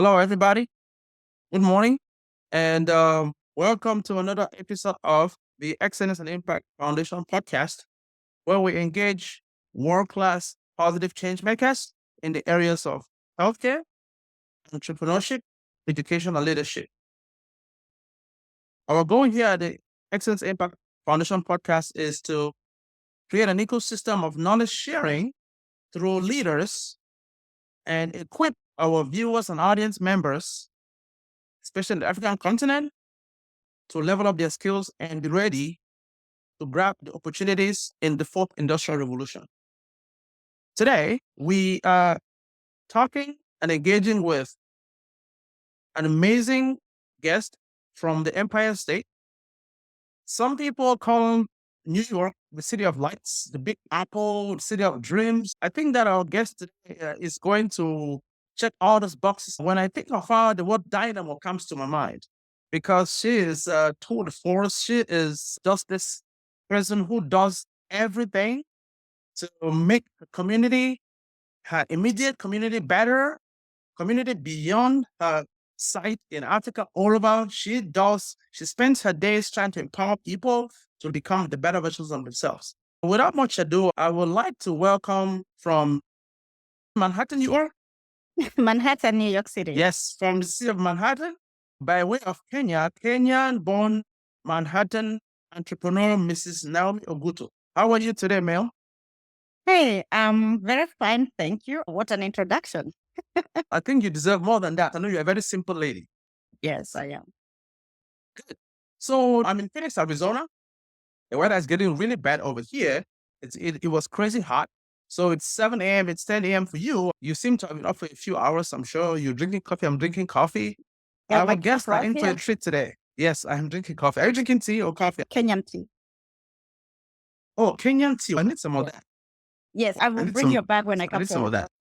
Hello, everybody. Good morning, and welcome to another episode of the Excellence and Impact Foundation podcast, where we engage world-class positive change makers in the areas of healthcare, entrepreneurship, education, and leadership. Our goal here at the Excellence and Impact Foundation podcast is to create an ecosystem of knowledge sharing through leaders and equip our viewers and audience members, especially in the African continent, to level up their skills and be ready to grab the opportunities in the fourth industrial revolution. Today, we are talking and engaging with an amazing guest from the Empire State. Some people call New York the city of lights, the Big Apple, the city of dreams. I think that our guest today is going to check all those boxes. When I think of her, the word dynamo comes to my mind because she is tour de force. She is just this person who does everything to make the community, her immediate community better, community beyond her site in Africa, all over. She spends her days trying to empower people to become the better versions of themselves. Without much ado, I would like to welcome from Manhattan, New York. Manhattan, New York City. Yes, from the city of Manhattan, by way of Kenya, Kenyan-born Manhattan entrepreneur, Mrs. Naomi Ogutu. How are you today, Mel? Hey, I'm very fine. Thank you. What an introduction. I think you deserve more than that. I know you're a very simple lady. Yes, I am. Good. So I'm in Phoenix, Arizona. The weather is getting really bad over here. It was crazy hot. So it's 7 a.m., it's 10 a.m. for you. You seem to have been up for a few hours. I'm sure you're drinking coffee. I'm drinking coffee. Yeah, Our guests are in for a treat today. Yes, I'm drinking coffee. Are you drinking tea or coffee? Kenyan tea. Oh, Kenyan tea. I need some of that. Yes, I will bring your bag when I I come need some of to that.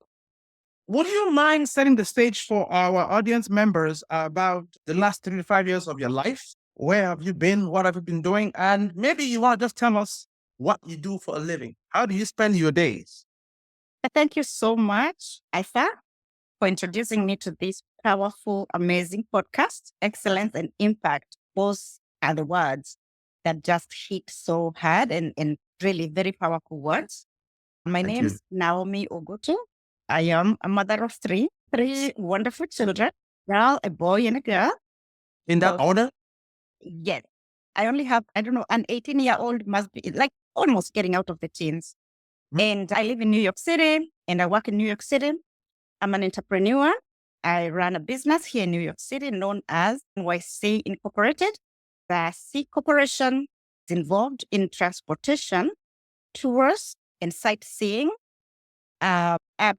Would you mind setting the stage for our audience members about the last 3 to 5 years of your life? Where have you been? What have you been doing? And maybe you want to just tell us what you do for a living. How do you spend your days? Thank you so much, Isa, for introducing me to this powerful, amazing podcast. Excellence and impact. Those are the words that just hit so hard and really very powerful words. My name is Naomi Ogutu. I am a mother of three wonderful children, girl, a boy, and a girl. In that order? Yes. I only have, an 18-year-old must be like almost getting out of the teens. Mm-hmm. And I live in New York City and I work in New York City. I'm an entrepreneur. I run a business here in New York City known as NYC Incorporated. The C Corporation is involved in transportation, tours, and sightseeing.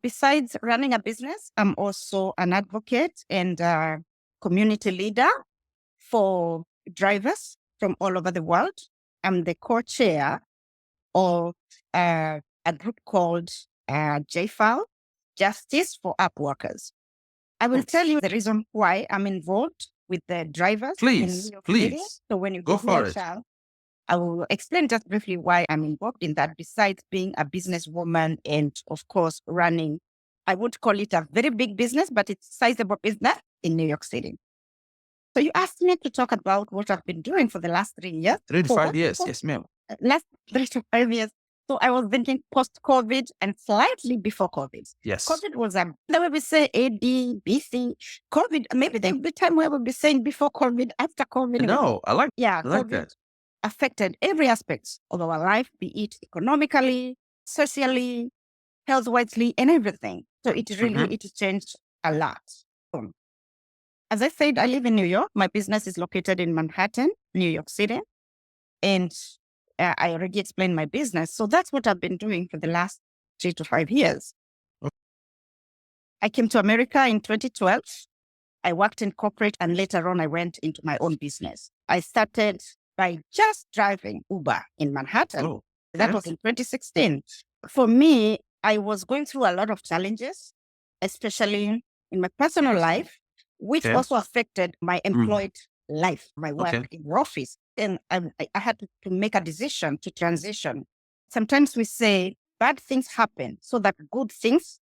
Besides running a business, I'm also an advocate and a community leader for drivers from all over the world. I'm the co-chair of a group called JFAL, Justice for App Workers. I will tell you the reason why I'm involved with the drivers in New York City. So when you go for it, I will explain just briefly why I'm involved in that, besides being a businesswoman and, of course, running, I would call it a very big business, but it's sizable business in New York City. So you asked me to talk about what I've been doing for the last 3 years. 3 to 5 years, yes, ma'am. Last 3 to 5 years. So I was thinking post-COVID and slightly before COVID. Yes. COVID was, the way we say AD, BC, COVID, maybe there will be time where we'll be saying before COVID, after COVID. No, I like COVID that. Affected every aspect of our life, be it economically, socially, health-wisely, and everything. So it really, it changed a lot. As I said, I live in New York. My business is located in Manhattan, New York City. And I already explained my business. So that's what I've been doing for the last 3 to 5 years. Okay. I came to America in 2012. I worked in corporate and later on I went into my own business. I started by just driving Uber in Manhattan. That was in 2016. For me, I was going through a lot of challenges, especially in my personal life, which also affected my employed life, my work in the office. And I had to make a decision to transition. Sometimes we say bad things happen so that good things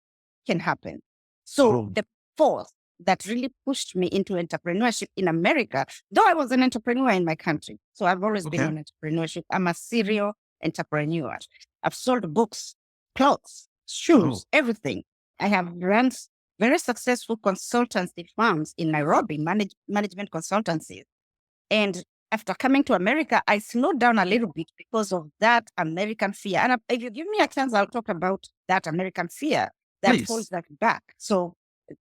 can happen. So the force that really pushed me into entrepreneurship in America, though I was an entrepreneur in my country. So I've always been in entrepreneurship. I'm a serial entrepreneur. I've sold books, clothes, shoes, everything. I have run very successful consultancy firms in Nairobi, management consultancies. And after coming to America, I slowed down a little bit because of that American fear. And if you give me a chance, I'll talk about that American fear that holds that back. So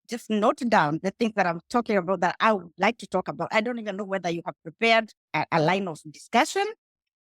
just note down the things that I'm talking about that I would like to talk about. I don't even know whether you have prepared a line of discussion,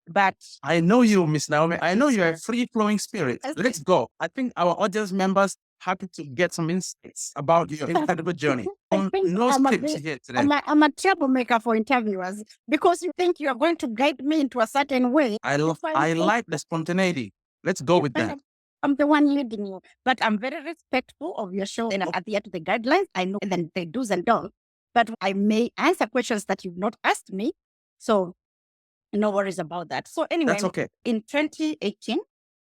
but I know you, Miss Naomi. I know you're a free-flowing spirit. Let's go. I think our audience members happy to get some insights about your incredible journey. No scripts here today. I'm a troublemaker for interviewers because you think you are going to guide me into a certain way. I like the spontaneity. Let's go with that. I'm the one leading you, but I'm very respectful of your show and adhere to the guidelines. I know then the do's and don'ts, but I may answer questions that you've not asked me. So no worries about that. So anyway, that's okay. In 2018,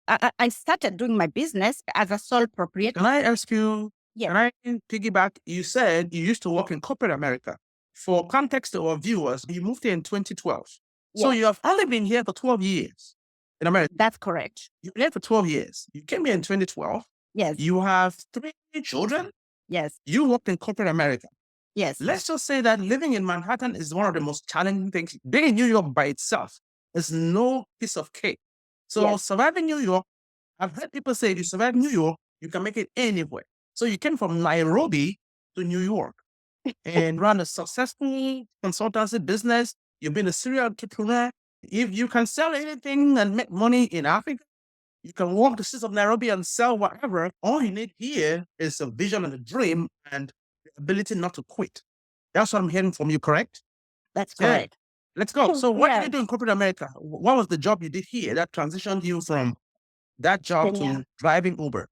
I started doing my business as a sole proprietor. Can I ask you, Yes. Can I piggyback? You said you used to work in corporate America. For context to our viewers, you moved here in 2012. Yes. So you have only been here for 12 years in America. That's correct. You've been here for 12 years. You came here in 2012. Yes. You have 3 children. Yes. You worked in corporate America. Yes. Let's just say that living in Manhattan is one of the most challenging things. Being in New York by itself is no piece of cake. So surviving New York, I've heard people say if you survive New York, you can make it anywhere. So you came from Nairobi to New York and run a successful consultancy business. You've been a serial entrepreneur. If you can sell anything and make money in Africa, you can walk the streets of Nairobi and sell whatever. All you need here is a vision and a dream and the ability not to quit. That's what I'm hearing from you, correct? That's correct. Let's go. So what did you do in corporate America? What was the job you did here that transitioned you from that job to driving Uber?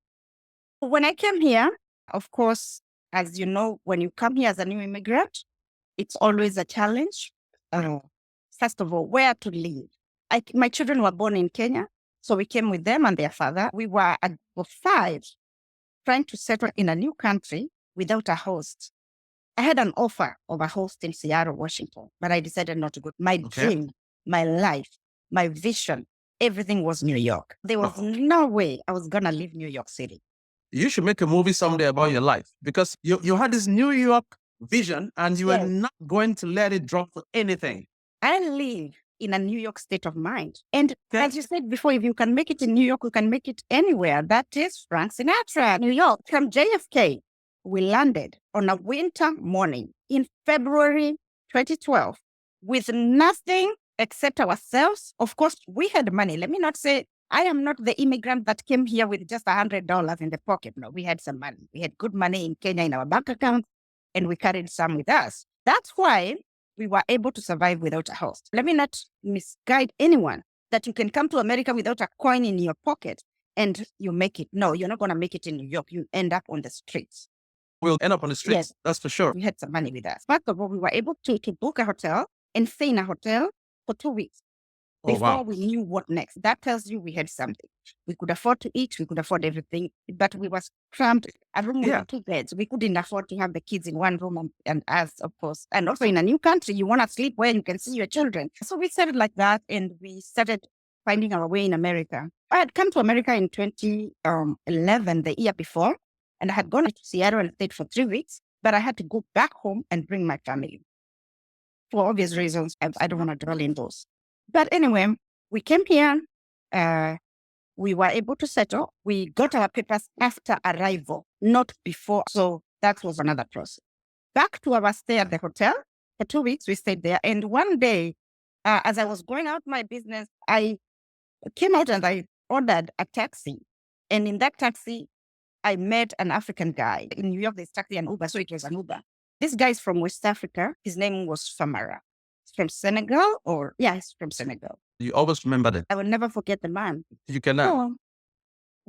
When I came here, of course, as you know, when you come here as a new immigrant, it's always a challenge. First of all, where to live. My children were born in Kenya, so we came with them and their father. We were at 5 trying to settle in a new country without a host. I had an offer of a host in Seattle, Washington, but I decided not to go. My dream, my life, my vision, everything was New York. There was no way I was going to leave New York City. You should make a movie someday about your life because you had this New York vision and you were not going to let it drop for anything. I live in a New York state of mind. And as you said before, if you can make it in New York, you can make it anywhere. That is Frank Sinatra, New York. From JFK, we landed on a winter morning in February 2012 with nothing except ourselves. Of course, we had money. Let me not say I am not the immigrant that came here with just $100 in the pocket. No, we had some money. We had good money in Kenya in our bank account, and we carried some with us. That's why we were able to survive without a host. Let me not misguide anyone that you can come to America without a coin in your pocket and you make it. No, you're not going to make it in New York. You end up on the streets. We'll end up on the streets. That's for sure. We had some money with us. First of all, we were able to book a hotel and stay in a hotel for 2 weeks before we knew what next. That tells you we had something. We could afford to eat. We could afford everything, but we were cramped. A room with 2 beds. We couldn't afford to have the kids in one room and us, of course. And also in a new country, you want to sleep where you can see your children. So we started like that, and we started finding our way in America. I had come to America in 2011, the year before, and I had gone to Seattle and stayed for 3 weeks, but I had to go back home and bring my family. For obvious reasons, I don't want to dwell in those. But anyway, we came here. We were able to settle. We got our papers after arrival, not before. So that was another process. Back to our stay at the hotel. For 2 weeks, we stayed there. And one day, as I was going out my business, I came out and I ordered a taxi. And in that taxi, I met an African guy. In New York, there's taxi and Uber, so it was an Uber. This guy is from West Africa. His name was Famara. He's from Senegal, he's from Senegal. You always remember that. I will never forget the man. You cannot. So,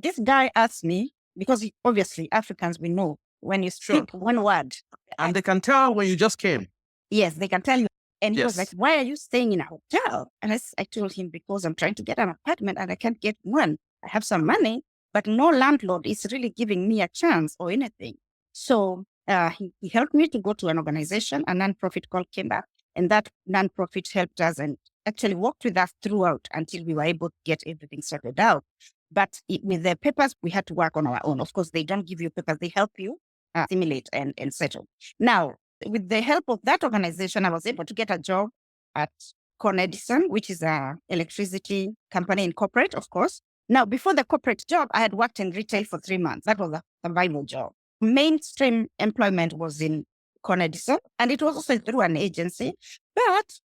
this guy asked me, because obviously Africans, we know when you speak one word. And they can tell when you just came. Yes, they can tell you. And he was like, why are you staying in a hotel? And I told him, because I'm trying to get an apartment and I can't get one. I have some money, but no landlord is really giving me a chance or anything. So He helped me to go to an organization, a nonprofit called Kimba, and that nonprofit helped us and actually worked with us throughout until we were able to get everything sorted out. But with the papers, we had to work on our own. Of course, they don't give you papers; they help you assimilate and settle. Now, with the help of that organization, I was able to get a job at Edison, which is a electricity company in corporate, of course. Now, before the corporate job, I had worked in retail for 3 months. That was a survival job. Mainstream employment was in Edison, and it was also through an agency. But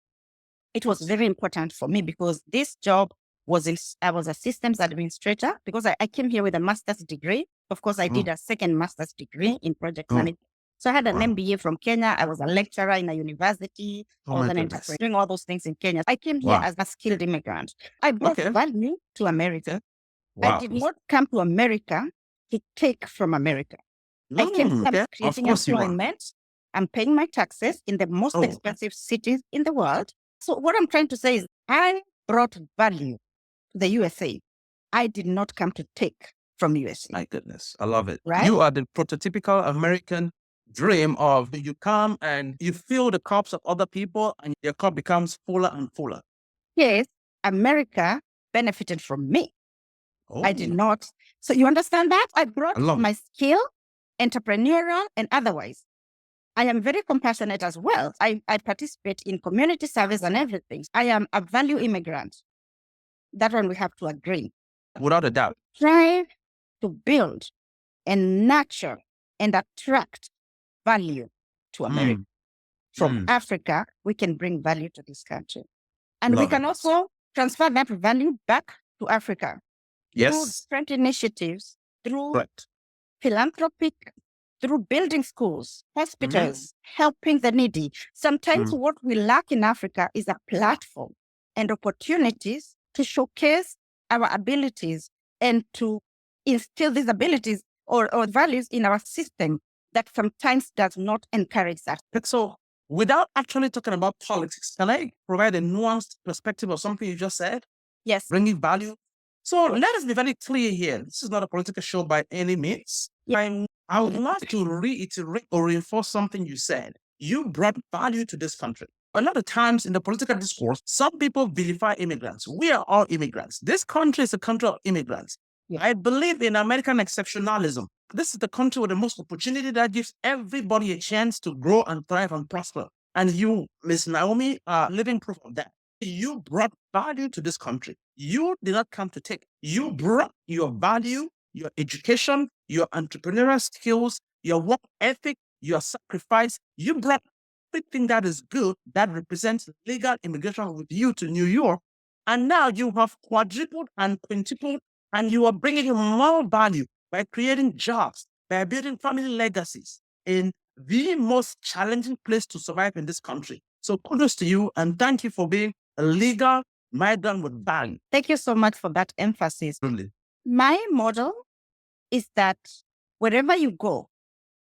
it was very important for me because this job I was a systems administrator because I came here with a master's degree. Of course, I did a second master's degree in project management. So I had an MBA from Kenya. I was a lecturer in a university. I was an entrepreneur, doing all those things in Kenya. I came here as a skilled immigrant. I brought value to America. I did not come to America to take from America. I came here creating employment. I'm paying my taxes in the most expensive cities in the world. So what I'm trying to say is I brought value to the USA. I did not come to take from USA. My goodness. I love it. Right? You are the prototypical American dream of you come and you fill the cups of other people and your cup becomes fuller and fuller. Yes, America benefited from me. I did not. So you understand that? I brought my skill, entrepreneurial and otherwise. I am very compassionate as well. I participate in community service and everything. I am a value immigrant. That one we have to agree. Without a doubt. Try to build and nurture and attract value to America. From Africa, we can bring value to this country. And we can also transfer that value back to Africa. Yes. Through different initiatives, through philanthropic, through building schools, hospitals, helping the needy. Sometimes what we lack in Africa is a platform and opportunities to showcase our abilities and to instill these abilities or values in our system that sometimes does not encourage that. So without actually talking about politics, can I provide a nuanced perspective of something you just said? Yes. Bringing value. So let us be very clear here. This is not a political show by any means. Yeah. I would like to reiterate or reinforce something you said. You brought value to this country. A lot of times in the political discourse, some people vilify immigrants. We are all immigrants. This country is a country of immigrants. Yeah. I believe in American exceptionalism. This is the country with the most opportunity that gives everybody a chance to grow and thrive and prosper. And you, Miss Naomi, are living proof of that. You brought value to this country. You did not come to take. You brought your value, your education, your entrepreneurial skills, your work ethic, your sacrifice. You brought everything that is good that represents legal immigration with you to New York. And now you have quadrupled and quintupled, and you are bringing more value by creating jobs, by building family legacies in the most challenging place to survive in this country. So kudos to you, and thank you for being a legal migrant with value. Thank you so much for that emphasis. Really. My model is that wherever you go,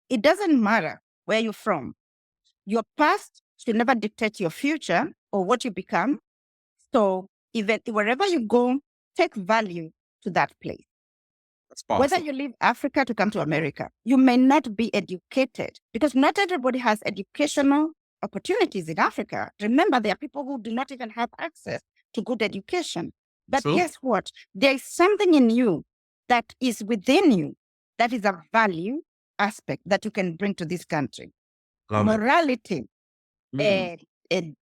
it doesn't matter where you're from. Your past should never dictate your future or what you become. So even wherever you go, take value to that place. That's powerful. Whether you leave Africa to come to America, you may not be educated because not everybody has educational opportunities in Africa. Remember, there are people who do not even have access to good education. But guess what? There is something in you that is within you that is a value aspect that you can bring to this country. Morality,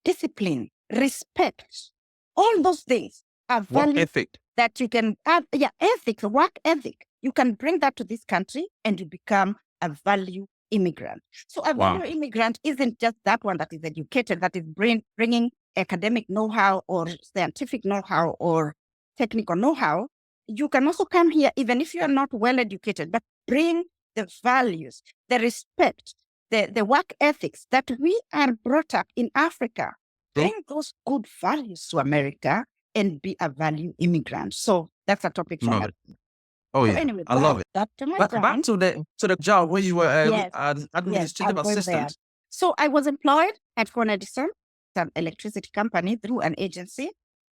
discipline, respect, all those things are value ethic that you can add. Yeah, ethics, work ethic. You can bring that to this country and you become a value immigrant. So a value immigrant isn't just that one that is educated, that is bringing academic know-how or scientific know-how or technical know-how. You can also come here, even if you are not well educated, but bring the values, the respect, the work ethics that we are brought up in Africa. Bring those good values to America and be a value immigrant. So that's a topic for me. Oh yeah, anyway, I love it. Back to the job where you were an administrative assistant. So I was employed at Edison, an electricity company, through an agency,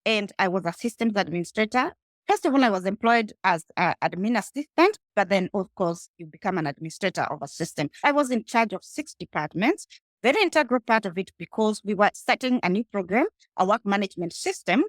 and I was a systems administrator. First of all, I was employed as an admin assistant, but then, of course, you become an administrator of a system. I was in charge of 6 departments, very integral part of it because we were starting a new program, a work management system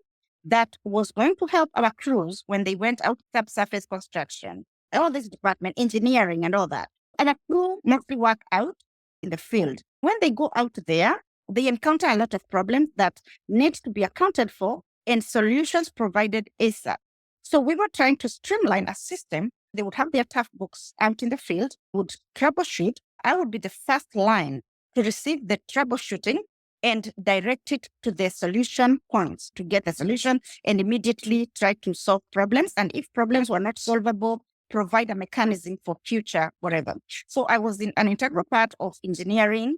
that was going to help our crews when they went out subsurface construction, all this department, engineering and all that. And a crew mostly work out in the field. When they go out there, they encounter a lot of problems that need to be accounted for and solutions provided ASAP. So we were trying to streamline a system. They would have their tough books out in the field, would troubleshoot. I would be the first line to receive the troubleshooting and direct it to the solution points to get the solution and immediately try to solve problems. And if problems were not solvable, provide a mechanism for future whatever. So I was in an integral part of engineering,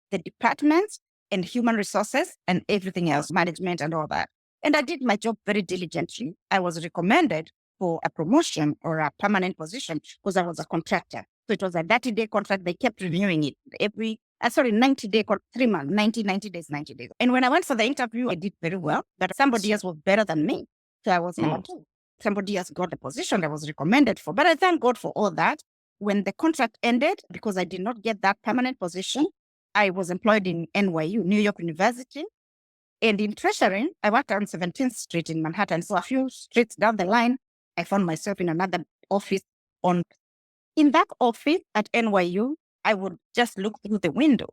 the departments and human resources and everything else, management and all that. And I did my job very diligently. I was recommended for a promotion or a permanent position because I was a contractor. So it was a 30-day contract. They kept renewing it every 90-day, 3 months, 90 days, 90 days. And when I went for the interview, I did very well, but somebody else was better than me. So I was number 2. Somebody else got the position I was recommended for. But I thank God for all that. When the contract ended, because I did not get that permanent position, I was employed in NYU, New York University. And in treasury, I worked on 17th Street in Manhattan. So a few streets down the line, I found myself in another office. In that office at NYU, I would just look through the window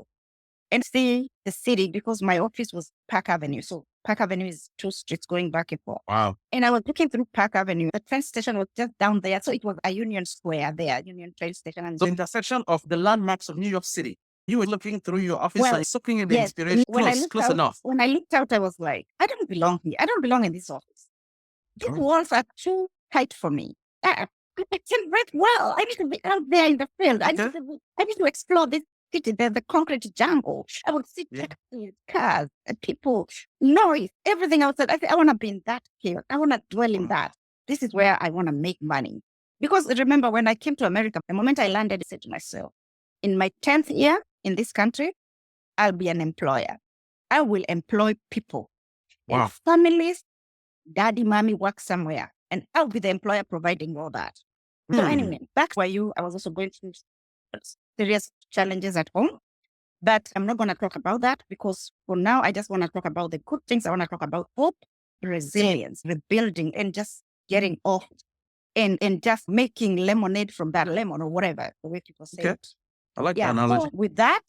and see the city because my office was Park Avenue. So Park Avenue is 2 streets going back and forth. Wow. And I was looking through Park Avenue. The train station was just down there. So it was a Union Square there, Union train station. And So the intersection of the landmarks of New York City. You were looking through your office and soaking in the yes, inspiration. Close out, enough. When I looked out, I was like, I don't belong here. I don't belong in this office. These walls are too tight for me. I can breathe well. I need to be out there in the field. I need to explore this city, the concrete jungle. I would see taxis, cars, people, noise, everything outside. I think I want to be in that field. I want to dwell in that. This is where I want to make money. Because remember, when I came to America, the moment I landed, I said to myself, in my 10th year in this country, I'll be an employer. I will employ people. Wow. And families, daddy, mommy work somewhere. And I'll be the employer providing all that. So anyway, back where I was also going through serious challenges at home. But I'm not going to talk about that because for now, I just want to talk about the good things. I want to talk about hope, resilience, rebuilding, and just getting off and just making lemonade from that lemon or whatever, the way people say it. I like that analogy. So with that,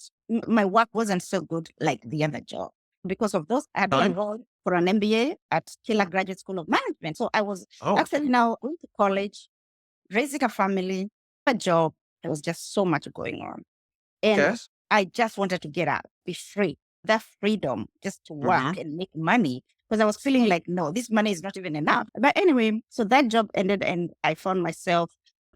my work wasn't so good like the other job. Because of those, I had enrolled for an MBA at Killer Graduate School of Management. So I was actually now going to college, raising a family, a job. There was just so much going on. And I just wanted to get out, be free. That freedom just to work and make money. Because I was feeling like, no, this money is not even enough. But anyway, so that job ended and I found myself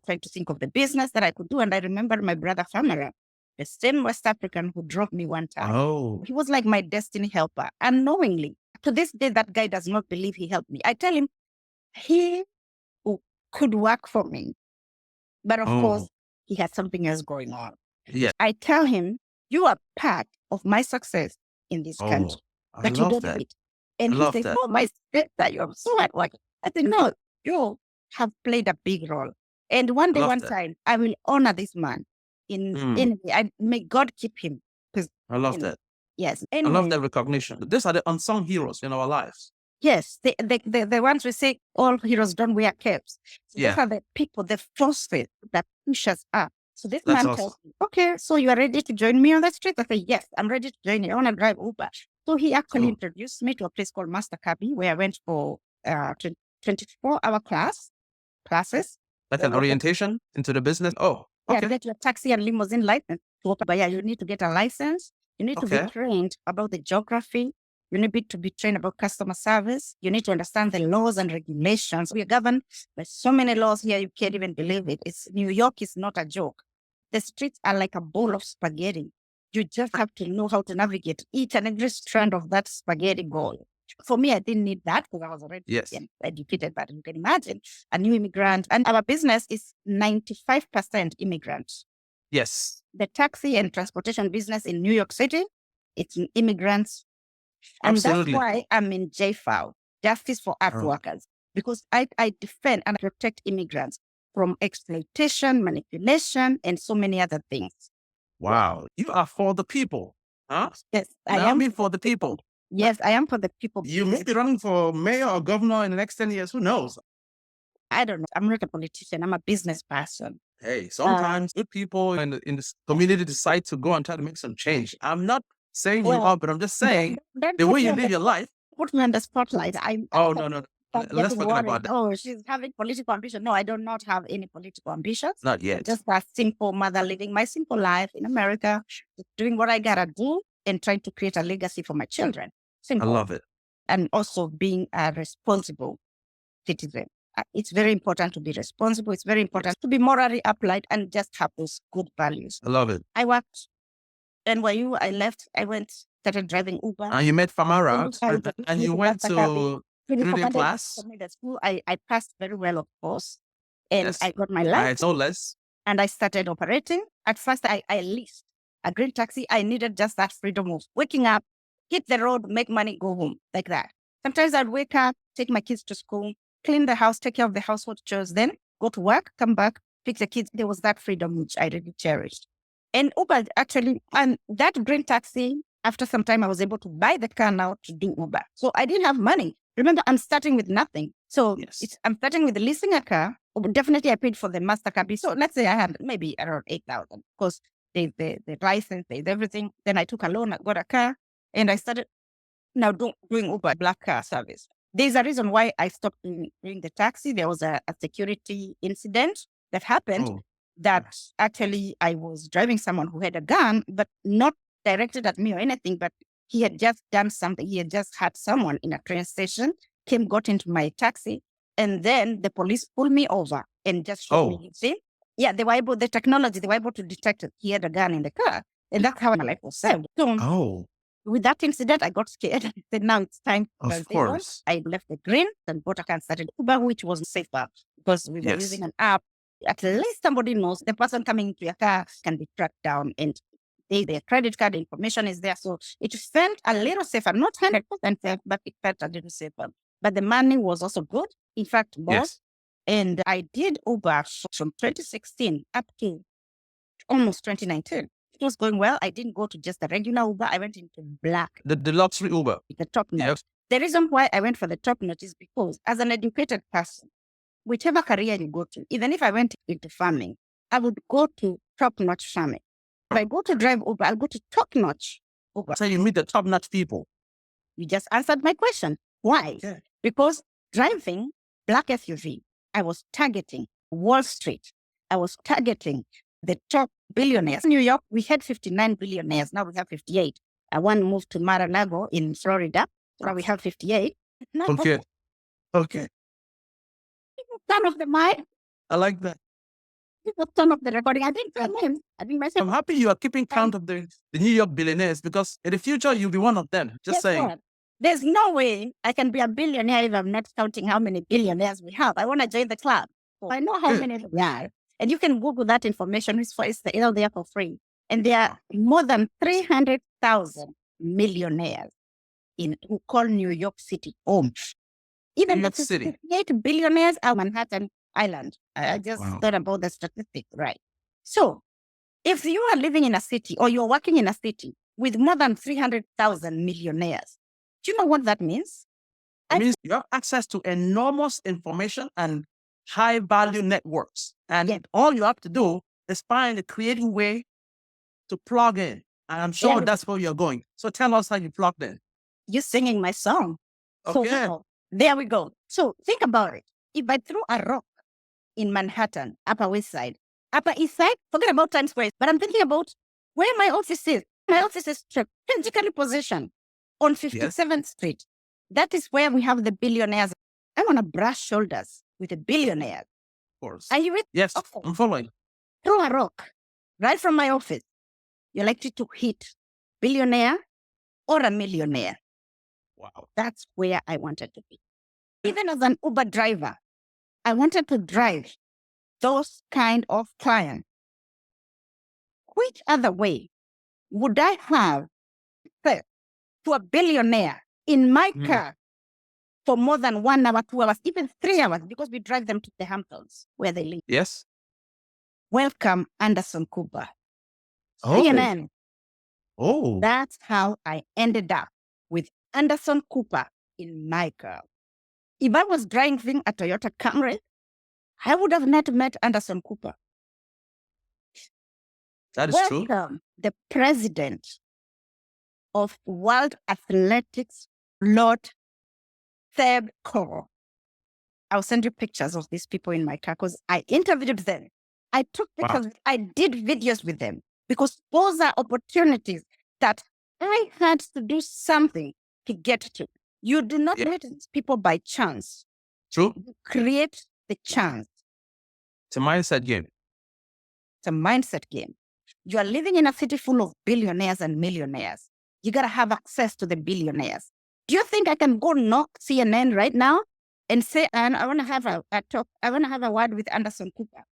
trying to think of the business that I could do. And I remember my brother Famara, the same West African who drove me one time. He was like my destiny helper. Unknowingly, to this day, that guy does not believe he helped me. I tell him he could work for me. But of course, he had something else going on. Yeah. I tell him, you are part of my success in this country. But you don't know it. And he said, oh, my sister, you're so hard working. I said, no, you have played a big role. And one day, one time, I will honor this man. May God keep him. I love that. Yes. Anyway, I love that recognition. These are the unsung heroes in our lives. Yes. The ones we say all heroes don't wear capes. So these are the people, the forces that push us up. So this man tells me, okay, so you are ready to join me on the street? I say, yes, I'm ready to join you. I want to drive Uber. So he actually introduced me to a place called Master Cabby, where I went for 24-hour classes. Like an orientation into the business? Yeah, get your taxi and limousine license. But you need to get a license. You need to be trained about the geography. You need to be trained about customer service. You need to understand the laws and regulations. We are governed by so many laws here, you can't even believe it. New York is not a joke. The streets are like a bowl of spaghetti. You just have to know how to navigate each and every strand of that spaghetti bowl. For me, I didn't need that because I was already educated, but you can imagine a new immigrant. And our business is 95% immigrants. Yes. The taxi and transportation business in New York City, it's immigrants. And that's why I'm in JFAO, Justice for Art Workers. because I defend and protect immigrants from exploitation, manipulation, and so many other things. Wow. You are for the people. Huh? Yes, I Naomi am for the people. Yes, I am for the people. You may be running for mayor or governor in the next 10 years. Who knows? I don't know. I'm not a politician. I'm a business person. Hey, sometimes good people in this community decide to go and try to make some change. I'm not saying you are, but I'm just saying the way you live your life. Put me on the spotlight. Oh, no. Let's forget about that. Oh, she's having political ambition. No, I do not have any political ambitions. Not yet. Just a simple mother living my simple life in America, doing what I gotta do and trying to create a legacy for my children. Simple. I love it. And also being a responsible citizen. It's very important to be responsible. It's very important to be morally upright and just have those good values. I love it. I worked NYU. I left. I started driving Uber. And you met Famara and you went to reading class. School. I passed very well, of course. And Yes. I got my license. No less. And I started operating. At first, I leased a green taxi. I needed just that freedom of waking up, hit the road, make money, go home, like that. Sometimes I'd wake up, take my kids to school, clean the house, take care of the household chores, then go to work, come back, pick the kids. There was that freedom which I really cherished. And Uber actually, and that green taxi, after some time, I was able to buy the car now to do Uber. So I didn't have money. Remember, I'm starting with nothing. So Yes. I'm starting with leasing a car. Definitely, I paid for the MasterCard. So let's say I had maybe around 8,000 because the license, there's everything. Then I took a loan, I got a car, and I started now doing Uber black car service. There's a reason why I stopped doing the taxi. There was a security incident that happened that actually I was driving someone who had a gun, but not directed at me or anything, but he had just done something. He had just had someone in a train station, got into my taxi, and then the police pulled me over and just shot me. See? Yeah, they were able to detect it. He had a gun in the car. And that's how my life was saved. So, with that incident, I got scared. I said, now it's time. Of course. I left the green and bought a car and started Uber, which was safer because we were using an app. At least somebody knows the person coming into your car can be tracked down and their credit card information is there. So it felt a little safer, not 100% safe, but it felt a little safer. But the money was also good. In fact, more. Yes. And I did Uber from 2016 up to almost 2019. It was going well. I didn't go to just a regular Uber. I went into black. The luxury Uber. The top notch. Yep. The reason why I went for the top notch is because as an educated person, whichever career you go to, even if I went into farming, I would go to top notch farming. If I go to drive Uber, I'll go to top notch Uber. So you meet the top notch people. You just answered my question. Why? Yeah. Because driving black SUV, I was targeting Wall Street. I was targeting the top billionaires. In New York, we had 59 billionaires. Now we have 58. One moved to Mar-a-Lago in Florida. Now we have 58. Now, Okay. people turn off the mic. I like that. People turn off the recording. I didn't tell him. I didn't myself. I'm happy you are keeping count of the New York billionaires because in the future, you'll be one of them. Just Guess saying. what? There's no way I can be a billionaire if I'm not counting how many billionaires we have. I want to join the club. So I know how many we are. And you can Google that information. It's out there for free. And there are more than 300,000 millionaires who call New York City home. Even New the York City. 58 billionaires are Manhattan Island. I just thought about the statistic, right? So if you are living in a city or you're working in a city with more than 300,000 millionaires, do you know what that means? It means you have access to enormous information and high value networks. And all you have to do is find a creative way to plug in. And I'm sure that's where you're going. So tell us how you plugged in. You're singing my song. Okay. So there we go. So think about it. If I threw a rock in Manhattan, Upper West Side, Upper East Side, forget about Times Square, but I'm thinking about where my office is. My office is strategically positioned on 57th Street. That is where we have the billionaires. I want to brush shoulders with a billionaire. Of course. Are you with? Yes, Okay. I'm following. Throw a rock right from my office. You're likely to hit billionaire or a millionaire. Wow. That's where I wanted to be. Even as an Uber driver, I wanted to drive those kind of clients. Which other way would I have access to a billionaire in my car for more than 1 hour, 2 hours, even 3 hours, because we drive them to the Hamptons where they live. Yes. Welcome, Anderson Cooper. Oh. CNN. Oh. That's how I ended up with Anderson Cooper in my car. If I was driving a Toyota Camry, I would have not met Anderson Cooper. That is true. Welcome, the president of World Athletics, Lord Third Corps. I'll send you pictures of these people in my car because I interviewed them. I took pictures, I did videos with them because those are opportunities that I had to do something to get to. You do not meet these people by chance. True. You create the chance. It's a mindset game. It's a mindset game. You are living in a city full of billionaires and millionaires. You got to have access to the billionaires. Do you think I can go knock CNN right now and say, and I want to have a talk, I want to have a word with Anderson Cooper?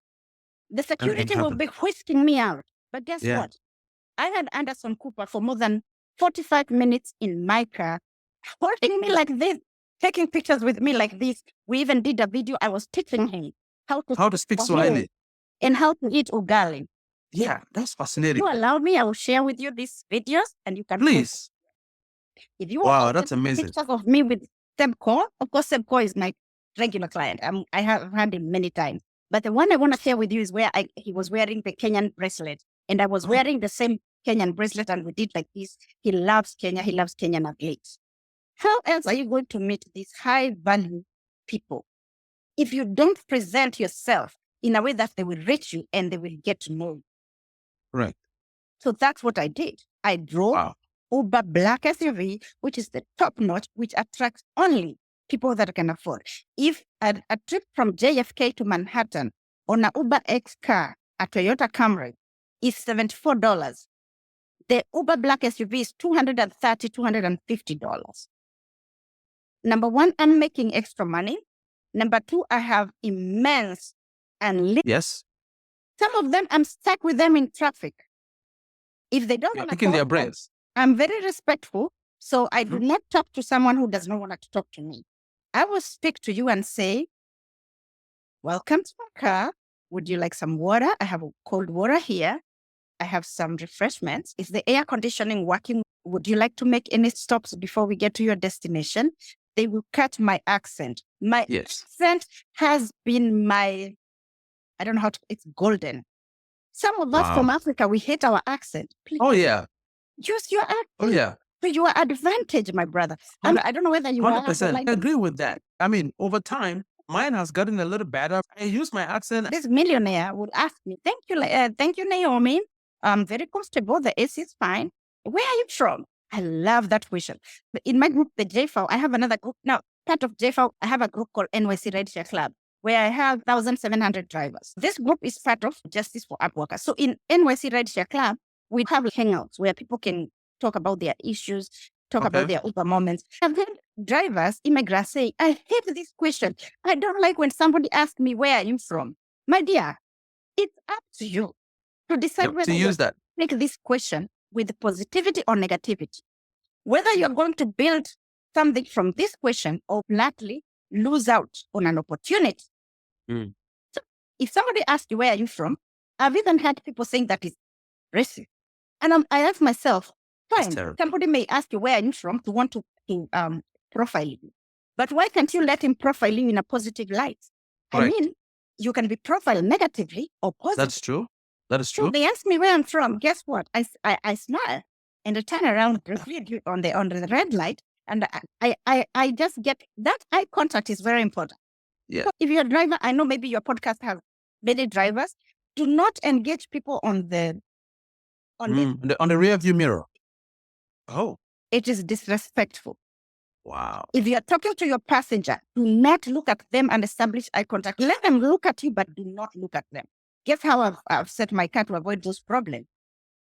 The security will be whisking me out. But guess what? I had Anderson Cooper for more than 45 minutes in my car, holding me like this, taking pictures with me like this. We even did a video. I was teaching him how to speak Swahili and how to eat ugali. Yeah, that's fascinating. If you allow me, I will share with you these videos and you can please. If you Wow, that's amazing. Pictures of me with Sebco, of course, Sebco is my regular client. I have had him many times. But the one I want to share with you is where he was wearing the Kenyan bracelet. And I was wearing the same Kenyan bracelet and we did like this. He loves Kenya. He loves Kenyan athletes. How else are you going to meet these high value people if you don't present yourself in a way that they will reach you and they will get to know you? Right. So that's what I did. I drove Uber Black SUV, which is the top notch, which attracts only people that can afford. If a trip from JFK to Manhattan on a Uber X car, a Toyota Camry, is $74. The Uber Black SUV is $230, $250. Number one, I'm making extra money. Number two, I have immense and yes. Some of them, I'm stuck with them in traffic. If they don't want to picking their brains. I'm very respectful. So I do not talk to someone who does not want to talk to me. I will speak to you and say, welcome to my car. Would you like some water? I have cold water here. I have some refreshments. Is the air conditioning working? Would you like to make any stops before we get to your destination? They will catch my accent. My accent has been I don't know how to, it's golden. Some of us from Africa, we hate our accent. Please. Oh, yeah. Use your accent. Oh, yeah. To your advantage, my brother. I don't know whether you 100%. I agree with that. I mean, over time, mine has gotten a little better. I use my accent. This millionaire would ask me, thank you, Naomi. I'm very comfortable. The AC is fine. Where are you from? I love that question. In my group, the JFAO, I have another group. Now, part of JFAO, I have a group called NYC Rideshare Club, where I have 1,700 drivers. This group is part of Justice for App Workers. So in NYC Rideshare Club, we have hangouts where people can talk about their issues, talk about their Uber moments. I've heard drivers, immigrants say, I hate this question. I don't like when somebody asks me where I'm from. My dear, it's up to you to decide whether you make this question with positivity or negativity. Whether you're going to build something from this question or flatly lose out on an opportunity. So if somebody asks you where are you from, I've even had people saying that is racist. And I ask myself, fine, somebody may ask you where are you from to want to profile you. But why can't you let him profile you in a positive light? I mean, you can be profiled negatively or positive. That's true. That is true. So they ask me where I'm from. Guess what? I smile and I turn around on the red light. And I just get that eye contact is very important. Yeah. So if you're a driver, I know maybe your podcast has many drivers. Do not engage people on the rear view mirror. Oh. It is disrespectful. Wow. If you are talking to your passenger, do not look at them and establish eye contact. Let them look at you, but do not look at them. Guess how I've set my car to avoid those problems?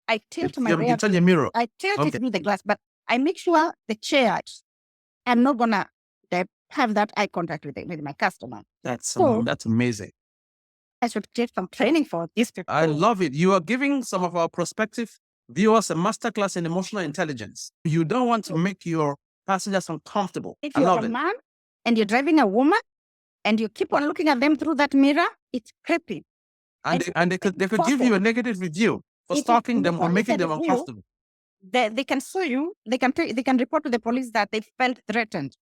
I tilt my rear view mirror. I tilt it through the glass, but I make sure the chair, I'm not going to have that eye contact with my customer. That's amazing. I should get some training for this. I love it. You are giving some of our prospective viewers a masterclass in emotional intelligence. You don't want to make your passengers uncomfortable. If you're a man and you're driving a woman and you keep on looking at them through that mirror, it's creepy. And they could give you a negative review for stalking them or making them uncomfortable. They can sue you. They can report to the police that they felt threatened.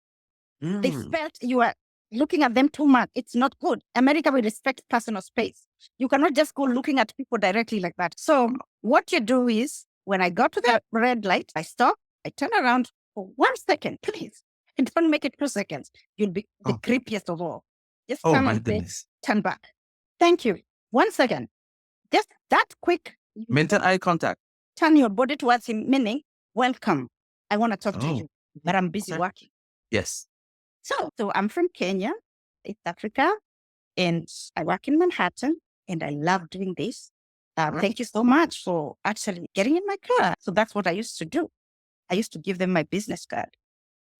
They felt you are looking at them too much. It's not good. America will respect personal space. You cannot just go looking at people directly like that. So what you do is, when I got to the red light, I stop, I turn around for 1 second, please. And don't make it 2 seconds. You'll be the creepiest of all. Just come and say, turn back. Thank you. 1 second. Just that quick. Maintain eye contact. Turn your body towards him, meaning, welcome. I want to talk to you, but I'm busy working. Yes. So I'm from Kenya, East Africa, and I work in Manhattan, and I love doing this. Thank you so much for actually getting in my car. So that's what I used to do. I used to give them my business card.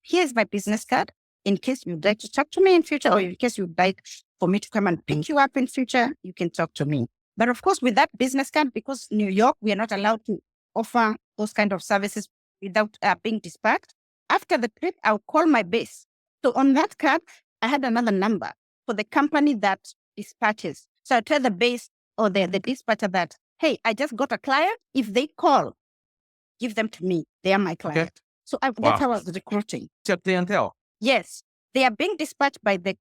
Here's my business card. In case you'd like to talk to me in future, or in case you'd like for me to come and pick you up in future, you can talk to me. But of course, with that business card, because New York, we are not allowed to offer those kind of services without being dispatched. After the trip, I'll call my base. So on that card, I had another number for the company that dispatches. So I tell the base or the dispatcher that, hey, I just got a client. If they call, give them to me. They are my client. Okay. So that's how I was recruiting. Your clientele. Yes. They are being dispatched by the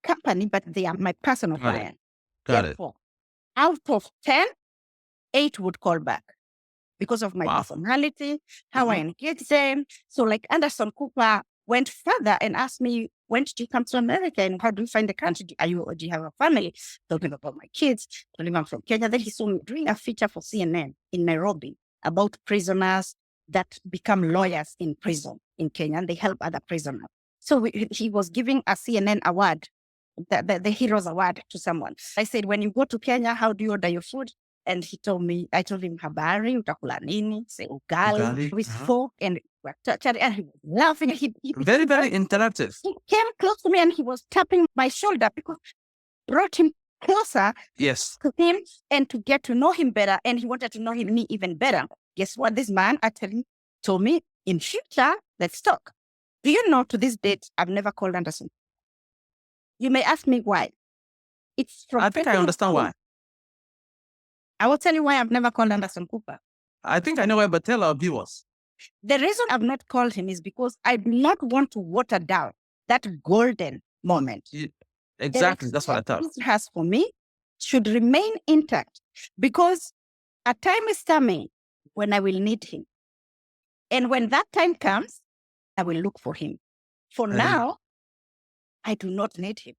company, but they are my personal client. Got it. Out of 10, 8 would call back because of my personality, how I engage them. So like Anderson Cooper went further and asked me, when did you come to America and how do you find the country? Do you have a family? Talking about my kids, telling I'm from Kenya. Then he saw me doing a feature for CNN in Nairobi about prisoners that become lawyers in prison in Kenya, and they help other prisoners. So he was giving a CNN award, the Heroes Award to someone. I said, when you go to Kenya, how do you order your food? And he told me, I told him, habari, utakula nini, say ugali, with fork, and he was laughing. Very, very interactive. He came close to me and he was tapping my shoulder because brought him closer to him and to get to know him better. And he wanted to know me even better. Guess what? This man actually told me, in future, let's talk. Do you know, to this date, I've never called Anderson. You may ask me why. It's from I think I understand why. I will tell you why I've never called Anderson Cooper. I think I know why, but tell our viewers. The reason I've not called him is because I do not want to water down that golden moment. Exactly. That's what I thought. He has for me should remain intact, because a time is coming when I will need him. And when that time comes, I will look for him. For now, I do not need him.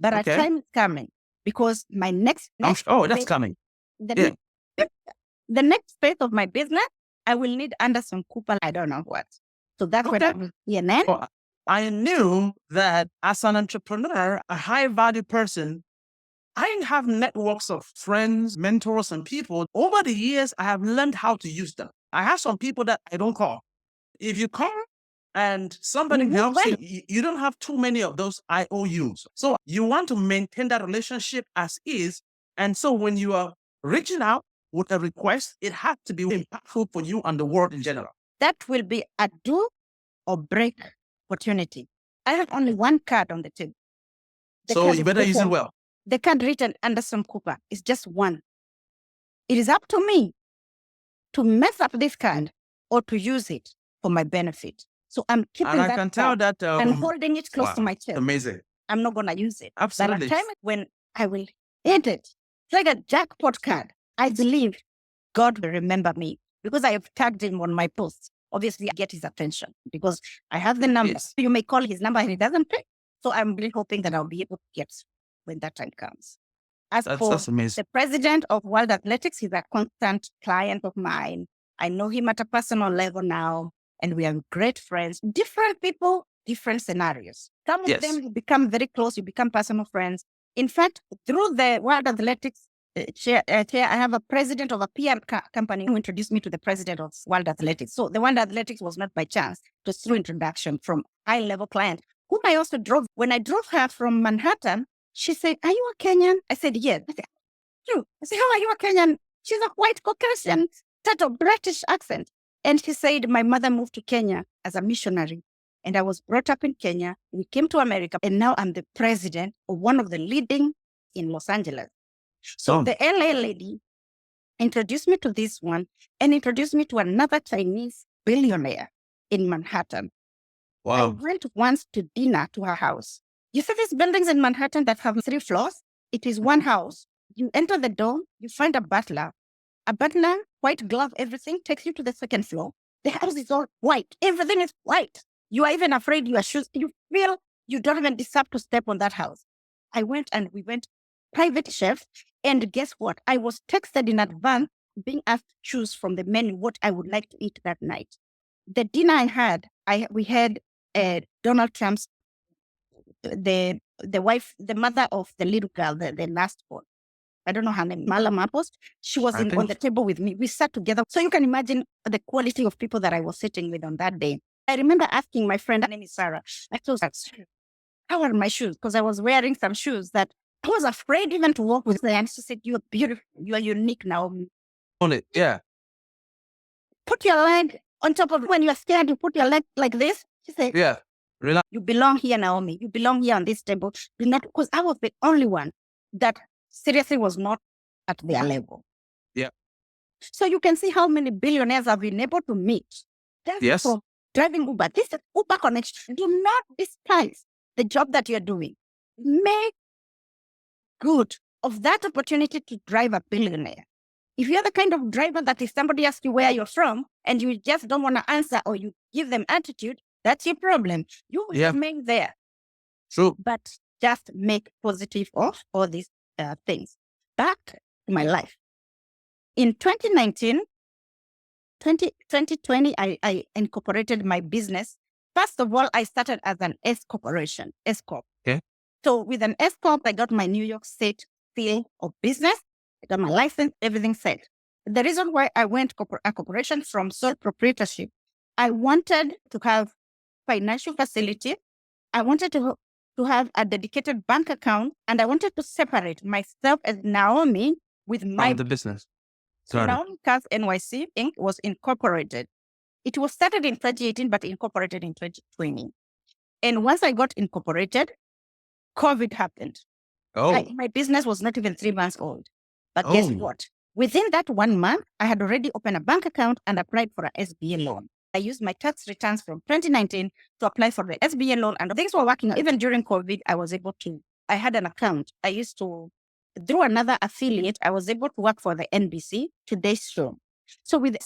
But a time is coming, because my next that's coming. The next phase of my business, I will need Anderson Cooper. I don't know what. So that's what I'm here. I knew that as an entrepreneur, a high value person, I have networks of friends, mentors, and people. Over the years, I have learned how to use them. I have some people that I don't call. If you call and somebody helps you, you don't have too many of those IOUs. So you want to maintain that relationship as is. And so when you are reaching out with a request, it has to be impactful for you and the world in general. That will be a do or break opportunity. I have only one card on the table. So you better use it well. The card written Anderson Cooper is just one. It is up to me to mess up this card or to use it for my benefit. So I'm keeping that. I can tell that. I'm holding it close to my chest. Amazing. I'm not going to use it. Absolutely. But at a time when I will hit it, it's like a jackpot card. I believe God will remember me because I have tagged him on my posts. Obviously, I get his attention because I have the number. Yes. You may call his number and he doesn't pick. So I'm really hoping that I'll be able to get when that time comes. That's amazing. The president of World Athletics, he's a constant client of mine. I know him at a personal level now, and we are great friends. Different people, different scenarios. Some of them you become very close, you become personal friends. In fact, through the World Athletics chair, I have a president of a PR company who introduced me to the president of World Athletics. So the World Athletics was not by chance, it was through introduction from high-level client, whom I also drove. When I drove her from Manhattan, she said, "Are you a Kenyan?" I said, "Yes." I said, "True." I said, "How are you a Kenyan?" She's a white Caucasian, sort of British accent. And she said, "My mother moved to Kenya as a missionary. And I was brought up in Kenya. We came to America, and now I'm the president of one of the leading in Los Angeles. So the LA lady introduced me to this one and introduced me to another Chinese billionaire in Manhattan. I went once to dinner to her house. You see these buildings in Manhattan that have 3 floors? It is one house. You enter the door, you find a butler. A butler, white glove, everything, takes you to the 2nd floor. The house is all white. Everything is white. You are even afraid your shoes, you feel you don't even deserve to step on that house. I went and we went private chef. And guess what? I was texted in advance, being asked to choose from the menu what I would like to eat that night. The dinner I had, we had Donald Trump's, the wife, the mother of the little girl, the last one. I don't know her name, Mala Mapos. She was on the table with me. We sat together. So you can imagine the quality of people that I was sitting with on that day. I remember asking my friend, her name is Sarah. I told her, how are my shoes? Because I was wearing some shoes that I was afraid even to walk with them. And she said, you're beautiful. You're unique, Naomi. On it, yeah. Put your leg on top of, when you're scared, you put your leg like this. She said, yeah, relax. You belong here, Naomi. You belong here on this table. Do not, because I was the only one that seriously was not at their level. Yeah. So you can see how many billionaires I've been able to meet. That's from driving Uber. This is Uber connection. Do not despise the job that you're doing. Make good of that opportunity to drive a billionaire. If you're the kind of driver that if somebody asks you where you're from and you just don't want to answer or you give them attitude, that's your problem. You will remain there. True. But just make positive of all these things. Back to my life. In 2019, 2020, I incorporated my business. First of all, I started as an S corporation, S Corp. Okay. So with an S Corp, I got my New York State seal of business. I got my license, everything set. The reason why I went a corporation from sole proprietorship, I wanted to have financial facility. I wanted to have a dedicated bank account, and I wanted to separate myself as Naomi with my the business. So Naomi NYC Inc. was incorporated. It was started in 2018, but incorporated in 2020. And once I got incorporated, COVID happened. My business was not even 3 months old. But guess what? Within that 1 month, I had already opened a bank account and applied for an SBA loan. I used my tax returns from 2019 to apply for the SBA loan, and things were working. Even during COVID, I had an account. I used to, through another affiliate, I was able to work for the NBC Today's Show. So with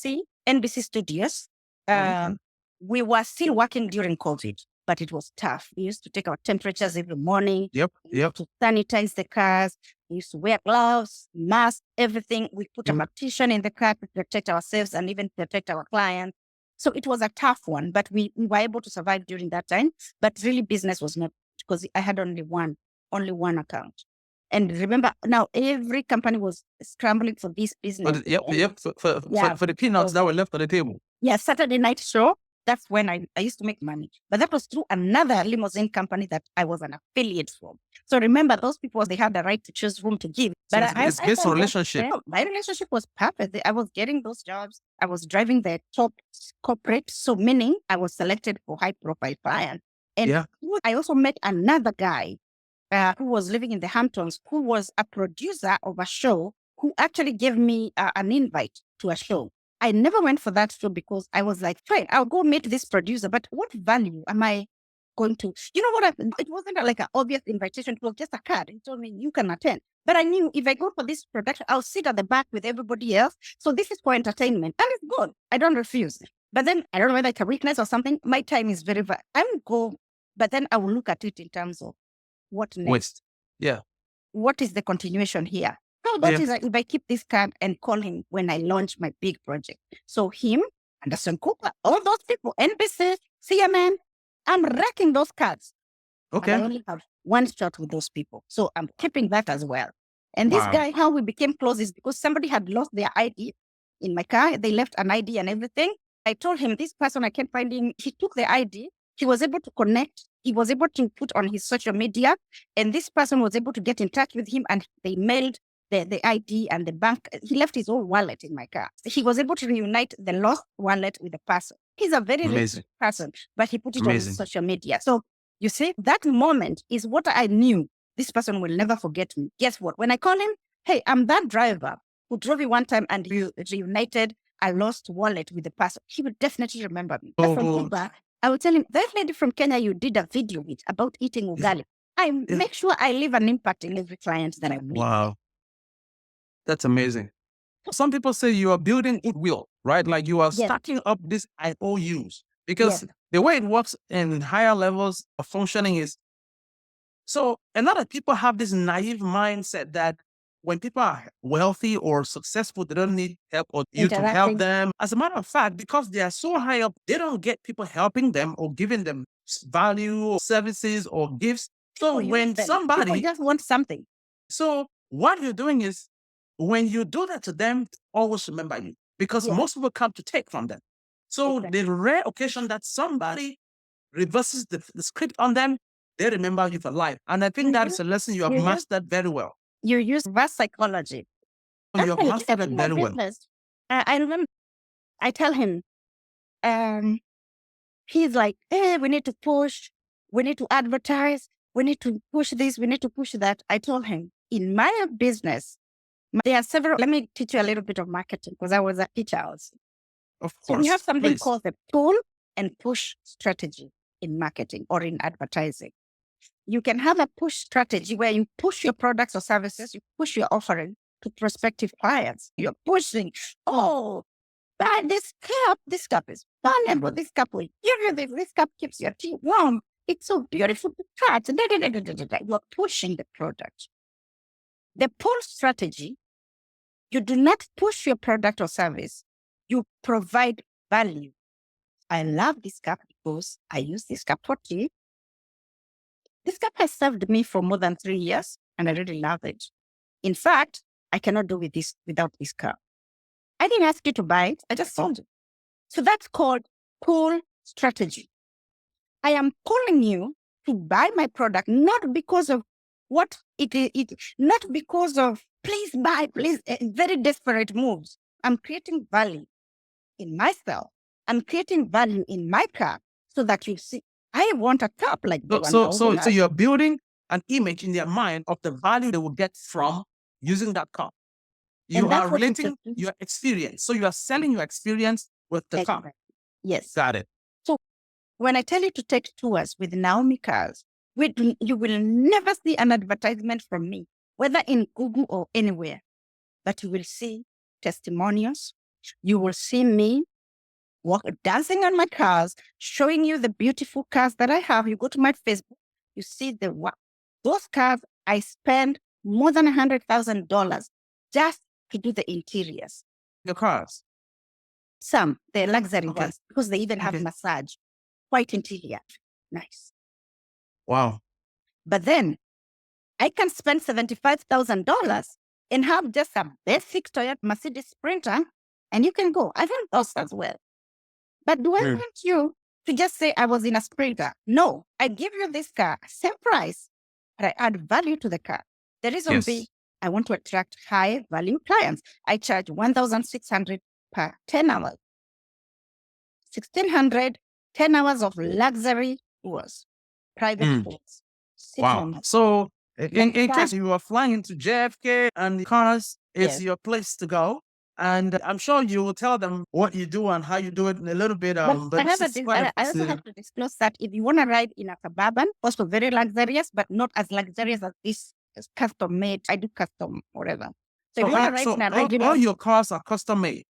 NBC Studios, we were still working during COVID, but it was tough. We used to take our temperatures every morning. Yep. To sanitize the cars. We used to wear gloves, masks, everything. We put a partition in the car to protect ourselves and even protect our clients. So it was a tough one, but we were able to survive during that time. But really business was not, because I had only one account. And remember, now every company was scrambling for this business. For the peanuts that were left on the table. Yeah, Saturday night show. That's when I used to make money. But that was through another limousine company that I was an affiliate from. So remember, those people, they had the right to choose whom to give. But it's based on relationship. My relationship was perfect. I was getting those jobs. I was driving the top corporate. So meaning I was selected for high profile clients. And I also met another guy who was living in the Hamptons, who was a producer of a show, who actually gave me an invite to a show. I never went for that show because I was like, fine, I'll go meet this producer, but what value am I going to? You know what? It wasn't like an obvious invitation. It was just a card. He told me, you can attend. But I knew if I go for this production, I'll sit at the back with everybody else. So this is for entertainment. And it's good. I don't refuse. But then, I don't know whether it's a weakness or something. My time is very, I will go, but then I will look at it in terms of what next. Waste. Yeah. What is the continuation here? How about is if I keep this card and call him when I launch my big project? So him, Anderson Cooper, all those people, NBC, CNN, I'm wrecking those cards. Okay. And I only have one shot with those people. So I'm keeping that as well. And this guy, how we became close is because somebody had lost their ID in my car. They left an ID and everything. I told him, this person, I can't find him. He took the ID. He was able to connect. He was able to put on his social media. And this person was able to get in touch with him and they mailed the ID and the bank. He left his own wallet in my car. He was able to reunite the lost wallet with the person. He's a very rich person, but he put it on social media. So you see, that moment is what I knew. This person will never forget me. Guess what? When I call him, hey, I'm that driver who drove you one time and you reunited a lost wallet with the person, he would definitely remember me. But from Cuba, I would tell him, that lady from Kenya you did a video with about eating ugali. I make sure I leave an impact in every client that I meet. Wow. That's amazing. Some people say you are building goodwill, right? Like you are starting up these IOUs because the way it works in higher levels of functioning is, so a lot of people have this naive mindset that when people are wealthy or successful, they don't need help or you to help them. As a matter of fact, because they are so high up, they don't get people helping them or giving them value or services or gifts. So when somebody people just want something. So what you're doing is, when you do that to them, always remember you, because most people come to take from them. So the rare occasion that somebody reverses the script on them, they remember you for life. And I think that is a lesson you have mastered very well. You use reverse psychology. You have mastered it very well. I remember I tell him, he's like, hey, we need to push, we need to advertise, we need to push this, we need to push that. I told him, in my business, there are several, let me teach you a little bit of marketing because I was a teacher also. Of course. So we have something called the pull and push strategy in marketing or in advertising. You can have a push strategy where you push your products or services, you push your offering to prospective clients. You're pushing, oh, buy this cup is valuable, this cup will give you this cup keeps your tea warm. It's so beautiful to touch. You're pushing the product. The pull strategy, you do not push your product or service. You provide value. I love this cup because I use this cup for tea. This cup has served me for more than 3 years, and I really love it. In fact, I cannot do with this without this cup. I didn't ask you to buy it. I just sold it. So that's called pull strategy. I am calling you to buy my product, not because of what it is, not because of please buy, please, very desperate moves. I'm creating value in myself. I'm creating value in my cup so that you see, I want a cup like the one. So you're building an image in their mind of the value they will get from using that cup. You are relating your experience. So you are selling your experience with the cup. Yes. Got it. So when I tell you to take tours with Naomi cars, you will never see an advertisement from me, whether in Google or anywhere, but you will see testimonials. You will see me dancing on my cars, showing you the beautiful cars that I have. You go to my Facebook, you see those cars. I spend more than $100,000 just to do the interiors. Your cars? Some, they're luxury ones, because they even have massage, white interior. Nice. Wow. But then I can spend $75,000 and have just a basic Toyota Mercedes Sprinter, and you can go. I want those as well. But do I want you to just say I was in a Sprinter? No, I give you this car, same price, but I add value to the car. The reason being, I want to attract high value clients. I charge $1,600 per 10 hours. 1,600, 10 hours of luxury tours, private tours. Wow. So in case you are flying into JFK and the cars, it's your place to go. And I'm sure you will tell them what you do and how you do it in a little bit. But I also have to disclose that if you want to ride in a Suburban, also very luxurious, but not as luxurious as this custom made. I do custom, whatever. So if you want to ride in a regular, all your cars are custom made?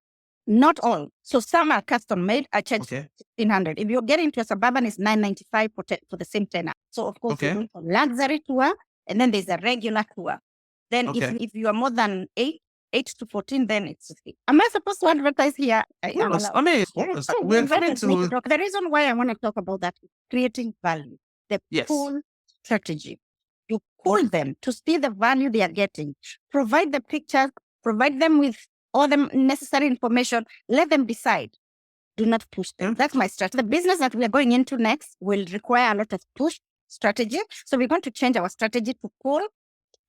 Not all. So some are custom made. I charge $1,500. If you're getting to a Suburban, it's $995 for the same tenor. So of course, you're going for luxury tour, and then there's a regular tour. Then if you are more than 8 to 14, then it's. Am I supposed to advertise here? We're coming to. The reason why I want to talk about that is creating value. The pull strategy. You pull them to see the value they are getting. Provide the pictures. Provide them with all the necessary information. Let them decide. Do not push them. That's my strategy. The business that we are going into next will require a lot of push strategy. So we're going to change our strategy to pull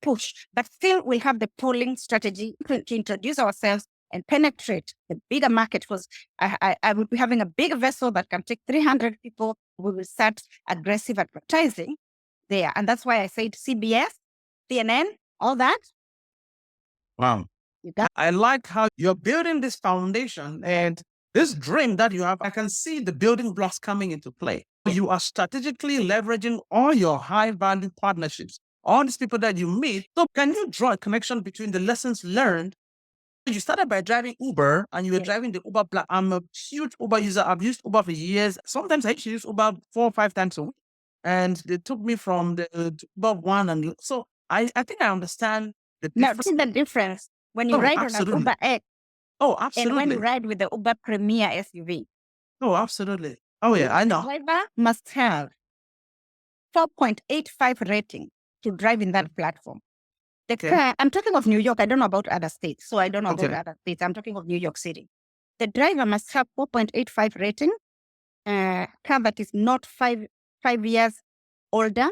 push, but still we have the pulling strategy to introduce ourselves and penetrate the bigger market, because I will be having a big vessel that can take 300 people. We will start aggressive advertising there. And that's why I said CBS, CNN, all that. Wow. I like how you're building this foundation and this dream that you have. I can see the building blocks coming into play. You are strategically leveraging all your high value partnerships, all these people that you meet. So can you draw a connection between the lessons learned? You started by driving Uber and you were driving the Uber. I'm a huge Uber user. I've used Uber for years. Sometimes I used to use Uber 4 or 5 times a week. And they took me from the Uber one. And so I think I understand the Now, difference. this is the difference when you ride on an Uber X Oh, and absolutely. when you ride with the Uber Premier SUV. Oh, absolutely. Oh, yeah, I The know. driver must have 4.85 rating to drive in that platform. The car, I'm talking of New York. I don't know about other states. So I don't know about other states. I'm talking of New York City. The driver must have 4.85 rating, car that is not five years older.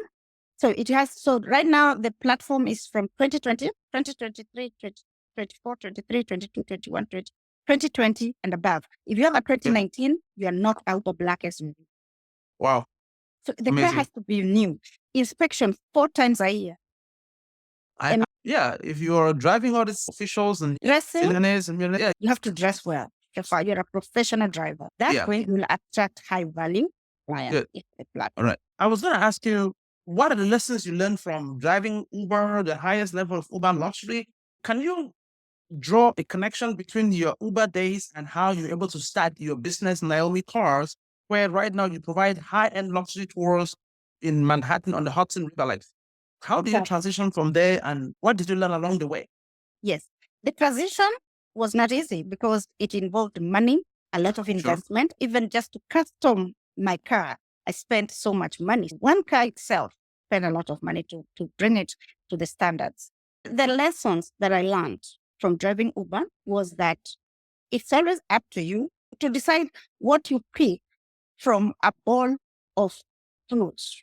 So it has, so right now the platform is from 2020, 2023, 2024, 23, 22, 21, 2020 and above. If you have a 2019, you are not out of black SUV. Wow. So the car has to be new. Inspection 4 times a year. If you're driving all these officials and dressing, millionaires and millionaires, you have to dress well. You're a professional driver. That way you will attract high value clients. All right. I was going to ask you, what are the lessons you learned from driving Uber, the highest level of Uber luxury? Can you draw a connection between your Uber days and how you're able to start your business, Naomi Cars, where right now you provide high-end luxury tours in Manhattan on the Hudson River? Like, how did you transition from there and what did you learn along the way? Yes, the transition was not easy because it involved money, a lot of investment, even just to custom my car. I spent so much money. One car itself spent a lot of money to bring it to the standards. The lessons that I learned from driving Uber was that it's always up to you to decide what you pick from a bowl of fruits.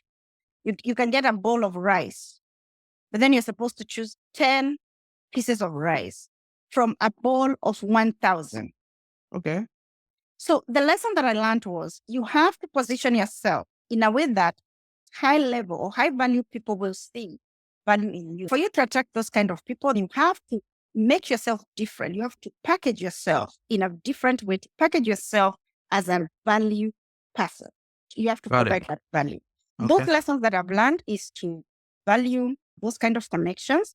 You can get a bowl of rice, but then you're supposed to choose 10 pieces of rice from a bowl of 1,000. Okay. So the lesson that I learned was you have to position yourself in a way that high level or high value people will see value in you. For you to attract those kind of people, you have to make yourself different. You have to package yourself in a different way, to package yourself as a value person. You have to provide that value. Those lessons that I've learned is to value those kind of connections.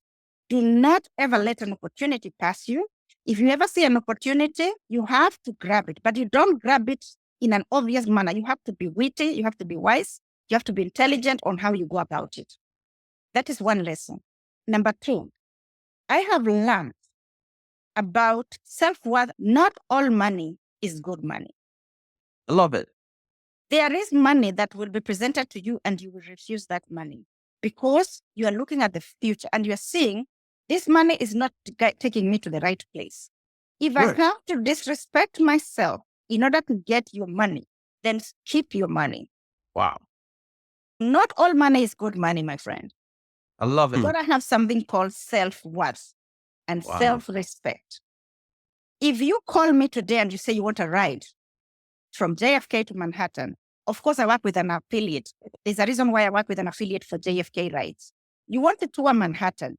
Do not ever let an opportunity pass you. If you ever see an opportunity, you have to grab it, but you don't grab it in an obvious manner. You have to be witty, you have to be wise, you have to be intelligent on how you go about it. That is one lesson. Number 2, I have learned about self-worth. Not all money is good money. I love it. There is money that will be presented to you and you will refuse that money because you are looking at the future and you are seeing this money is not taking me to the right place. If I have to disrespect myself in order to get your money, then keep your money. Wow. Not all money is good money, my friend. I love it. You gotta have something called self-worth and self-respect. If you call me today and you say you want a ride from JFK to Manhattan, of course I work with an affiliate. There's a reason why I work with an affiliate for JFK rides. You want to tour Manhattan.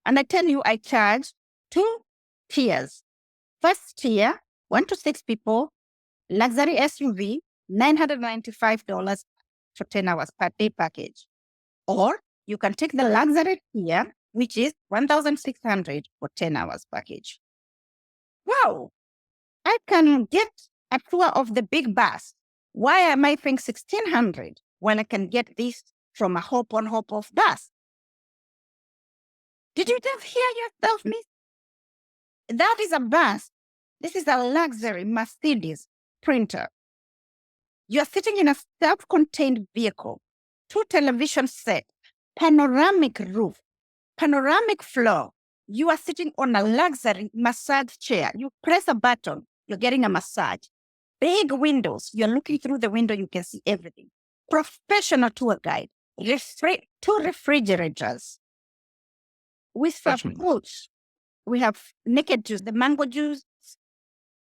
And I tell you, I charge 2 tiers. First tier, 1 to 6 people, luxury SUV, $995 for 10 hours per day package. Or you can take the luxury tier, which is $1,600 for 10 hours package. Wow, I can get a tour of the big bus. Why am I paying $1,600 when I can get this from a hop-on, hop-off bus? Did you just hear yourself, miss? That is a bus. This is a luxury Mercedes Sprinter. You are sitting in a self-contained vehicle, 2 television sets, panoramic roof, panoramic floor. You are sitting on a luxury massage chair. You press a button, you're getting a massage. Big windows. You're looking through the window, you can see everything. Professional tour guide. 2 refrigerators. We serve Fresh mint. fruits. We have naked juice, the mango juice,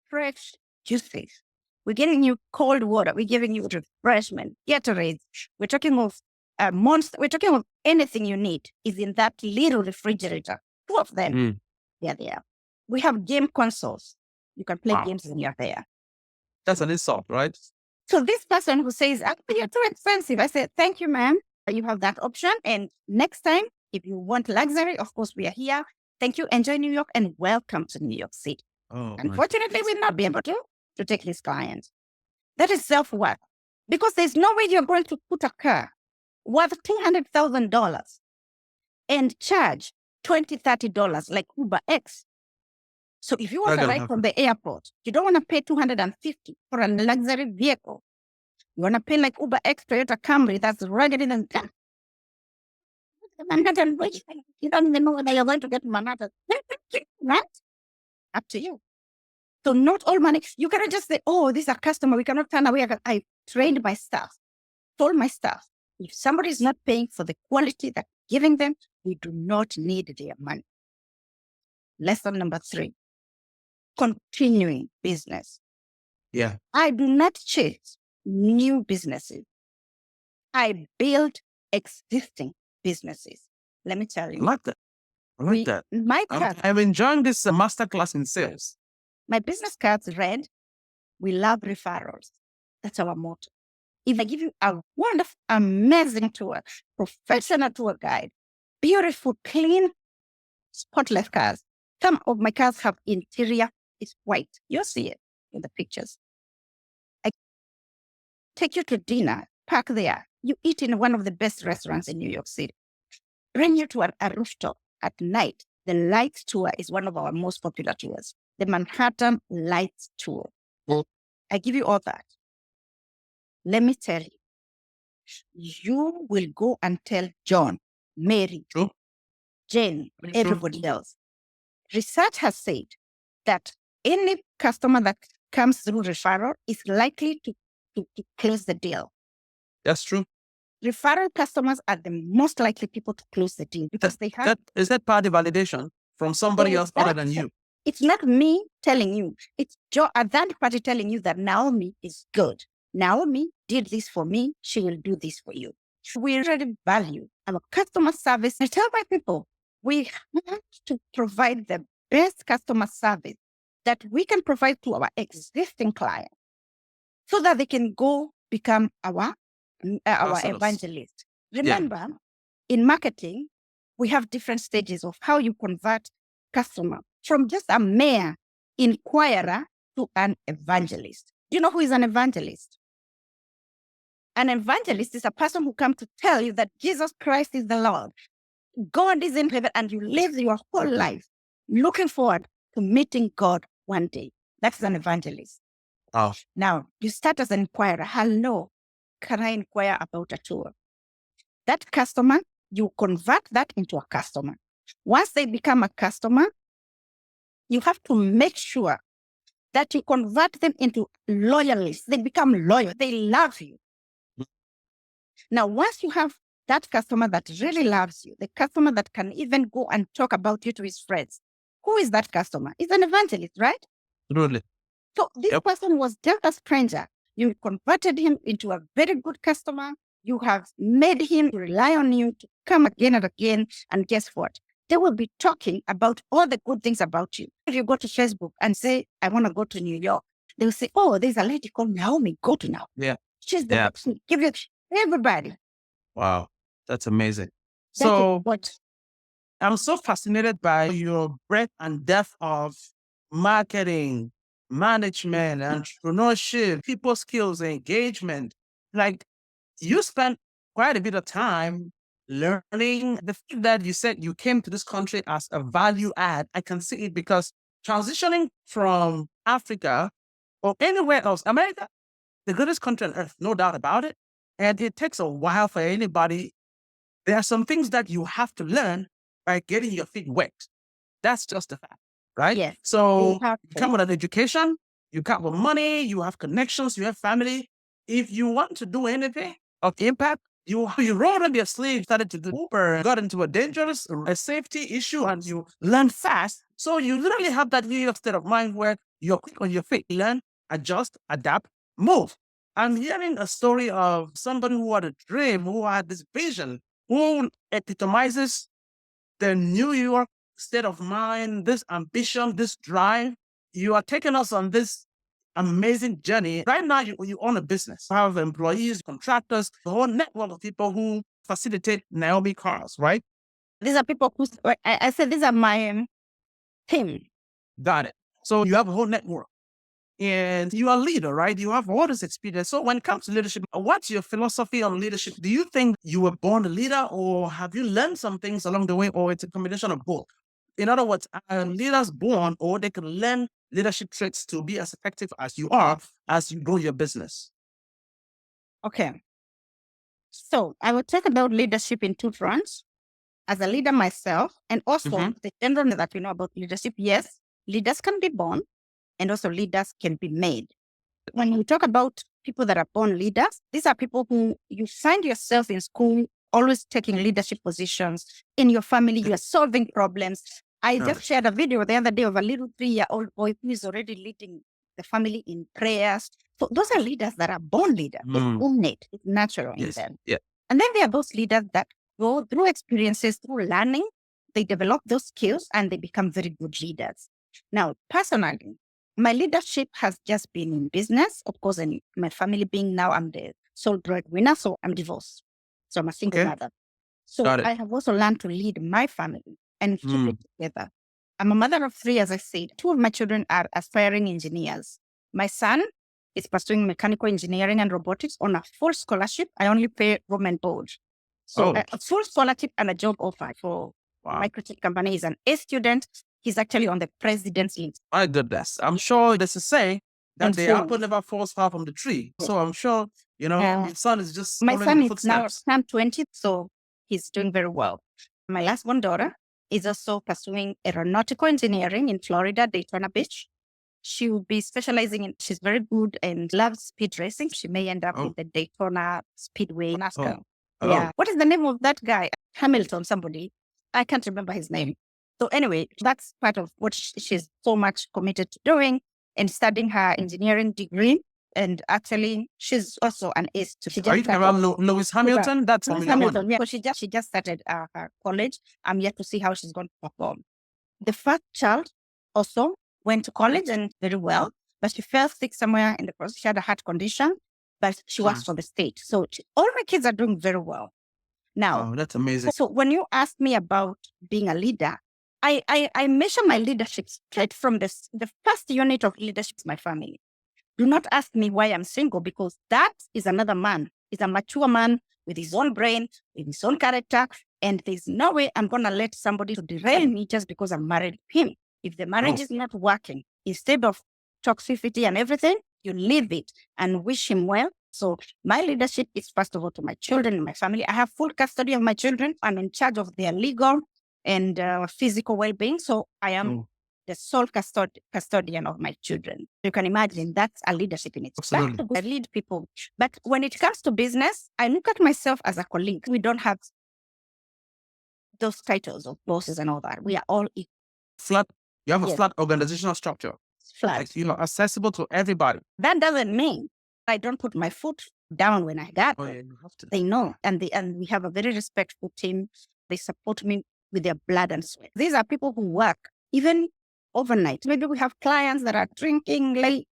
fresh juices. We're giving you cold water. We're giving you refreshment, Gatorade. We're talking of monster. We're talking of anything you need is in that little refrigerator. 2 of them. They're there. We have game consoles. You can play games when you're there. That's an insult, right? So this person who says, actually, you're too expensive. I said, thank you, ma'am. You have that option. And next time, if you want luxury, of course, we are here. Thank you. Enjoy New York and welcome to New York City. Oh, unfortunately, we'll not be able to take this client. That is self-worth. Because there's no way you're going to put a car worth $200,000 and charge $20, $30 like Uber X. So if you want to ride from the airport, you don't want to pay $250 for a luxury vehicle. You want to pay like Uber X Toyota Camry that's rugged and that. Manhattan, you don't even know whether you're going to get Manhattan. Right? Up to you. So not all money. You cannot just say, oh, this is a customer. We cannot turn away. I trained my staff, told my staff, if somebody is not paying for the quality that I'm giving them, we do not need their money. Lesson number 3, continuing business. Yeah. I do not chase new businesses. I build existing businesses. Let me tell you. I like that. I like that. My card, I'm enjoying this masterclass in sales. my business cards read, we love referrals. That's our motto. If I give you a wonderful, amazing tour, professional tour guide, beautiful, clean, spotless cars. Some of my cars have interior, it's white. You'll see it in the pictures. I take you to dinner, park there. You eat in one of the best restaurants in New York City. Bring you to a rooftop at night. The Lights Tour is one of our most popular tours. The Manhattan Lights Tour. I give you all that. Let me tell you, you will go and tell John, Mary, Jane, everybody else. Research has said that any customer that comes through referral is likely to close the deal. That's true. Referral customers are the most likely people to close the deal because they have... Is that party validation from somebody else other than you? It's not me telling you. It's a third party telling you that Naomi is good. Naomi did this for me. She will do this for you. We really value our customer service. I tell my people, we have to provide the best customer service that we can provide to our existing clients so that they can go become our evangelist. Remember, in marketing, we have different stages of how you convert customer from just a mere inquirer to an evangelist. Do you know who is an evangelist? An evangelist is a person who comes to tell you that Jesus Christ is the Lord. God is in heaven, and you live your whole life looking forward to meeting God one day. That's an evangelist. Oh. Now, you start as an inquirer. Hello, can I inquire about a tour? That customer, you convert that into a customer. Once they become a customer, you have to make sure that you convert them into loyalists. They become loyal. They love you. Now, once you have that customer that really loves you, the customer that can even go and talk about you to his friends, who is that customer? It's an evangelist, right? Absolutely. So this person was just a stranger. You converted him into a very good customer. You have made him rely on you to come again and again. And guess what? They will be talking about all the good things about you. If you go to Facebook and say, I want to go to New York, they will say, oh, there's a lady called Naomi. Go to Naomi. Yeah. She's the best. Give you everybody. Wow. That's amazing. So I'm so fascinated by your breadth and depth of marketing, management, entrepreneurship, people skills, engagement. Like, you spent quite a bit of time learning the thing that you said you came to this country as a value add. I can see it because transitioning from Africa or anywhere else, America, the greatest country on earth, no doubt about it. And it takes a while for anybody. There are some things that you have to learn by getting your feet wet. That's just a fact, right? Yes. So you come with an education, you come with money, you have connections, you have family. If you want to do anything of impact, You rolled up your sleeves, started to do Uber, got into a dangerous safety issue, and you learn fast. So you literally have that New York state of mind where you're quick on your feet, learn, adjust, adapt, move. I'm hearing a story of somebody who had a dream, who had this vision, who epitomizes the New York state of mind, this ambition, this drive. You are taking us on this amazing journey. Right now, you own a business. You have employees, contractors, a whole network of people who facilitate Naomi cars, right? These are people who, I said, these are my team. Got it. So you have a whole network. And you are a leader, right? You have all this experience. So when it comes to leadership, what's your philosophy on leadership? Do you think you were born a leader, or have you learned some things along the way, or it's a combination of both? In other words, are leaders born, or they can learn leadership traits to be as effective as you are as you grow your business? Okay. So I will talk about leadership in two fronts. As a leader myself, and also the general that we know about leadership, yes, leaders can be born, and also leaders can be made. When we talk about people that are born leaders, these are people who you find yourself in school always taking leadership positions. In your family, you are solving problems. I just shared a video the other day of a little 3-year-old boy who is already leading the family in prayers. So those are leaders that are born leaders. It's innate, it's natural in them. Yeah. And then there are those leaders that go through experiences, through learning, they develop those skills and they become very good leaders. Now, personally, my leadership has just been in business, of course, and my family being now, I'm the sole breadwinner, so I'm divorced. So I'm a single mother. So I have also learned to lead my family and keep it together. I'm a mother of 3, as I said. 2 of my children are aspiring engineers. My son is pursuing mechanical engineering and robotics on a full scholarship. I only pay room and board. So a full scholarship and a job offer for microchip company. He's an A student. He's actually on the president's list. My goodness. I'm sure there's a saying that the apple never falls far from the tree. So I'm sure, your son is just my following son the is footsteps. now 20, so he's doing very well. My last born daughter is also pursuing aeronautical engineering in Florida, Daytona Beach. She will be specializing in, she's very good and loves speed racing. She may end up with the Daytona Speedway NASCAR. Yeah. What is the name of that guy? Hamilton, somebody. I can't remember his name. So anyway, that's part of what she's so much committed to doing and studying her engineering degree. And actually, she's also an A student. Are you talking about Lewis Hamilton? That's Hamilton. Yeah. So she just started her college. I'm yet to see how she's going to perform. The first child also went to college and very well, but she fell sick somewhere in the process. She had a heart condition, but she works for the state. So all my kids are doing very well. Now, that's amazing. So when you ask me about being a leader, I measure my leadership straight from the first unit of leadership is my family. Do not ask me why I'm single, because that is another man. He's a mature man with his own brain, with his own character, and there's no way I'm going to let somebody to derail me just because I'm married to him. If the marriage is not working, instead of toxicity and everything, you leave it and wish him well. So my leadership is first of all to my children and my family. I have full custody of my children. I'm in charge of their legal and physical well-being. So I am the sole custodian of my children. You can imagine that's a leadership in itself. I lead people. But when it comes to business, I look at myself as a colleague. We don't have those titles of bosses and all that. We are all equal. Flat. You have a flat organizational structure. Flat. Like, accessible to everybody. That doesn't mean I don't put my foot down when I got there. You have to. They know. And we have a very respectful team. They support me with their blood and sweat. These are people who work even overnight. Maybe we have clients that are drinking late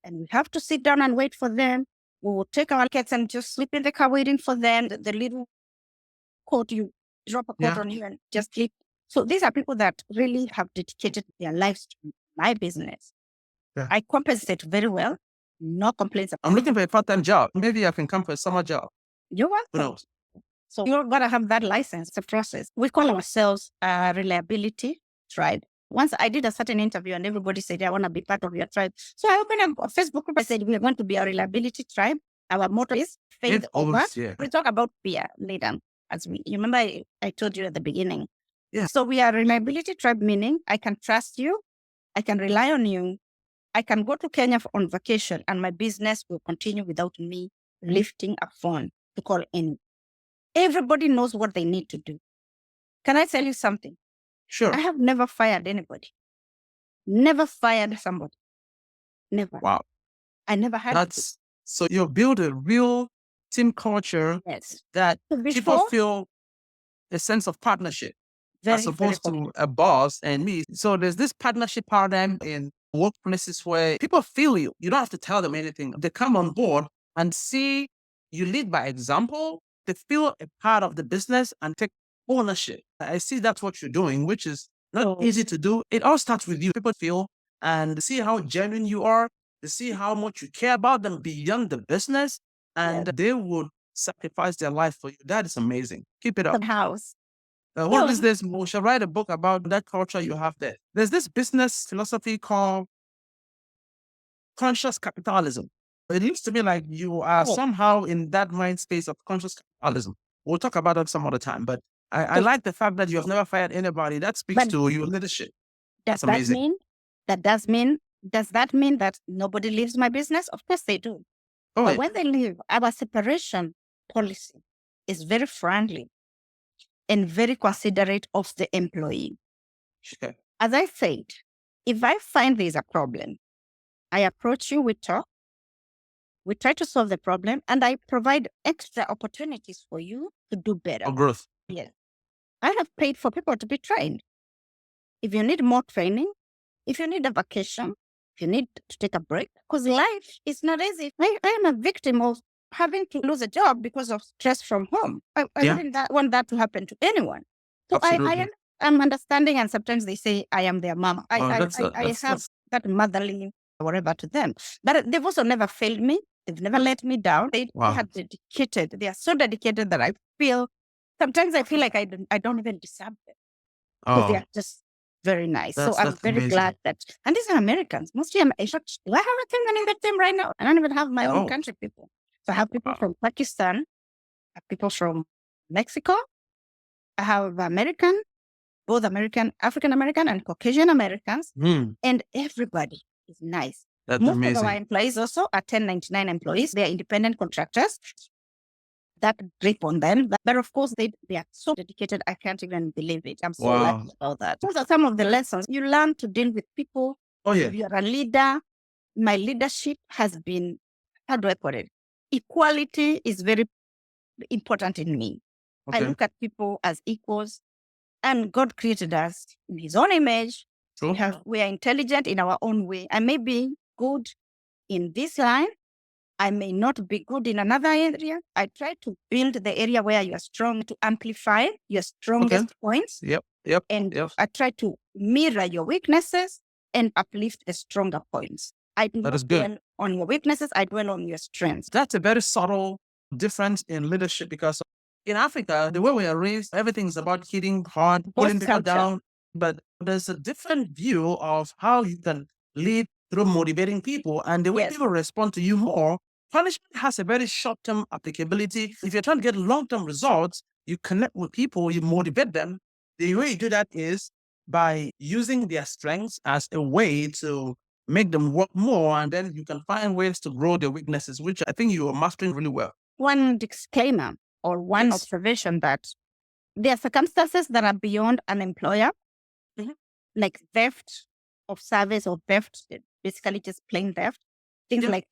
and we have to sit down and wait for them. We will take our kids and just sleep in the car waiting for them. The little coat, you drop a coat on you and just sleep. So these are people that really have dedicated their lives to my business. Yeah. I compensate very well. No complaints. I'm looking for a part-time job. Maybe I can come for a summer job. You're welcome. Who knows? So you're going to have that license. It's a process. We call ourselves a reliability tribe. Once I did a certain interview and everybody said, I want to be part of your tribe. So I opened a Facebook group. I said, we are going to be a reliability tribe. Our motto is faith over. We talk about fear later. You remember I told you at the beginning. Yeah. So we are a reliability tribe, meaning I can trust you. I can rely on you. I can go to Kenya on vacation and my business will continue without me lifting a phone to call in. Everybody knows what they need to do. Can I tell you something? Sure. I have never fired anybody. Never fired somebody. Never. Wow. I never had to. That's so you build a real team culture Yes. that So people before, feel a sense of partnership as very opposed to complicated. a boss and me. So there's this partnership paradigm in workplaces where people feel you. You don't have to tell them anything. They come on board and see you lead by example. They feel a part of the business and take ownership. I see that's what you're doing, which is not So easy to do. It all starts with you. People feel and see how genuine you are. They see how much you care about them beyond the business, and yes, they would sacrifice their life for you. That is amazing. Keep it up. the house. One of these So days, we should write a book about that culture you have there. There's this business philosophy called conscious capitalism. It looks to me like you are oh, somehow in that mind space of conscious capitalism. We'll talk about that some other time, but I so, like the fact that you have never fired anybody. That speaks but to your leadership. does That's that amazing. mean does that mean that nobody leaves my business? Of course they do. Oh, But yeah. when they leave, our separation policy is very friendly and very considerate of the employee. Okay. As I said, if I find there's a problem, I approach you, we talk, we try to solve the problem, and I provide extra opportunities for you to do better. For growth. Yes. I have paid for people to be trained. If you need more training, if you need a vacation, if you need to take a break, because life is not easy. I am a victim of having to lose a job because of stress from home. I Yeah. wouldn't want that to happen to anyone. So Absolutely. I'm understanding, and sometimes they say I am their mama. Oh, I that's have that motherly whatever to them. But they've also never failed me. They've never let me down. They wow. have dedicated. They are so dedicated that I feel sometimes I feel like I don't even deserve them because they Oh, are just very nice. So I'm that's very amazing. glad that, and these are Americans. Mostly, in fact, do I have a Kenyan in the team right now? I don't even have my own Oh, country people. So I have people wow. from Pakistan, I have people from Mexico. I have American, both American, African American, and Caucasian Americans, Hmm. and everybody is nice. That's Most of our amazing. employees also are 1099 employees. They are independent contractors. That grip on them. But of course, they are so dedicated. I can't even believe it. I'm so Wow. lucky about that. Those are some of the lessons you learn to deal with people. Oh, yeah. If you're a leader, my leadership has been, how do I put it? Equality is very important in me. I Okay. look at people as equals, and God created us in His own image. True. We are intelligent in our own way. I may be good in this line. I may not be good in another area. I try to build the area where you are strong to amplify your strongest points. Yep. Yep. And Yep. I try to mirror your weaknesses and uplift the stronger points. I do That not is good. dwell on your weaknesses. I dwell on your strengths. That's a very subtle difference in leadership because in Africa, the way we are raised, everything is about hitting hard, pulling people culture. down. But there's a different view of how you can lead through motivating people and the way Yes. people respond to you more. Punishment has a very short-term applicability. If you're trying to get long-term results, you connect with people, you motivate them. The way you do that is by using their strengths as a way to make them work more, and then you can find ways to grow their weaknesses, which I think you are mastering really well. One disclaimer or one Yes. observation that there are circumstances that are beyond an employer, like theft of service or theft, basically just plain theft. Things like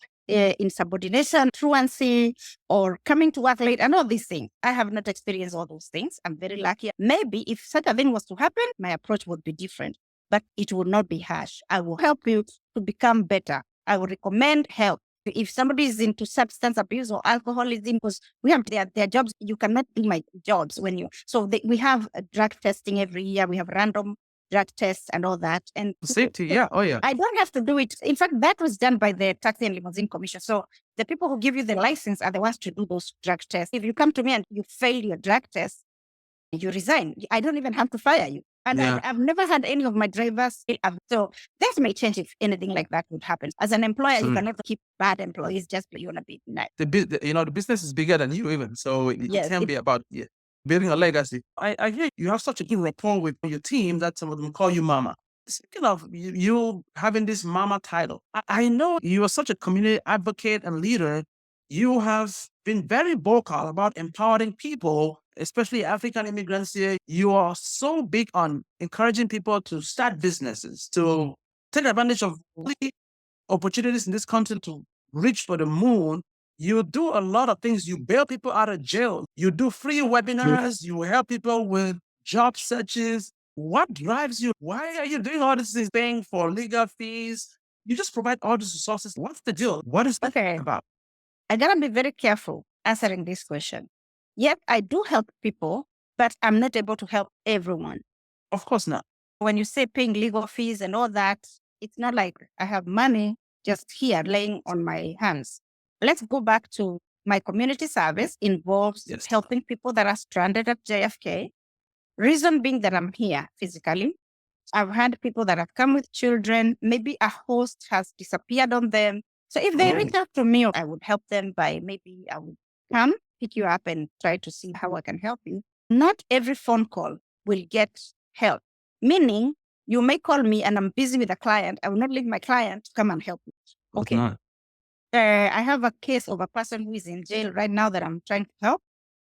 insubordination, truancy, or coming to work late, and all these things. I have not experienced all those things. I'm very lucky. Maybe if such a thing was to happen, my approach would be different, but it would not be harsh. I will help you to become better. I will recommend help. If somebody is into substance abuse or alcoholism, because we have their jobs, you cannot do my jobs when you. So we have drug testing every year. We have random drug tests and all that. And Safety, yeah. Oh, yeah. I don't have to do it. In fact, that was done by the Taxi and Limousine Commission. So the people who give you the license are the ones to do those drug tests. If you come to me and you fail your drug test, you resign. I don't even have to fire you. And I've never had any of my drivers. So that may change if anything like that would happen. As an employer, you cannot keep bad employees just you want to be nice. The business is bigger than you even. So it can be about building a legacy. I hear you have such a good rapport with your team that some of them call you mama. Speaking of you having this mama title, I know you are such a community advocate and leader. You have been very vocal about empowering people, especially African immigrants here. You are so big on encouraging people to start businesses, to take advantage of the opportunities in this country to reach for the moon. You do a lot of things. You bail people out of jail. You do free webinars. You help people with job searches. What drives you? Why are you doing all this thing for legal fees? You just provide all these resources. What's the deal? What is that about? I gotta be very careful answering this question. Yet I do help people, but I'm not able to help everyone. Of course not. When you say paying legal fees and all that, it's not like I have money just here laying on my hands. Let's go back to my community service involves helping people that are stranded at JFK. Reason being that I'm here physically. I've had people that have come with children. Maybe a host has disappeared on them. So if they reach out to me, I would help them by maybe I would come, pick you up and try to see how I can help you. Not every phone call will get help. Meaning you may call me and I'm busy with a client. I will not leave my client to come and help you. Okay. I have a case of a person who is in jail right now that I'm trying to help.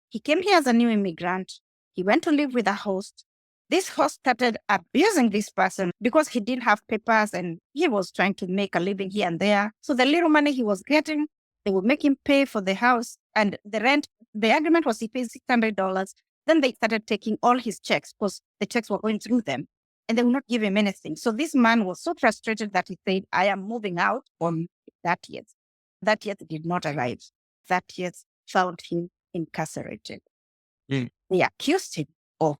He came here as a new immigrant. He went to live with a host. This host started abusing this person because he didn't have papers and he was trying to make a living here and there. So the little money he was getting, they would make him pay for the house and the rent. The agreement was he pays $600. Then they started taking all his checks because the checks were going through them and they would not give him anything. So this man was so frustrated that he said, I am moving out on that year. That year did not arrive. That year found him incarcerated. They accused him of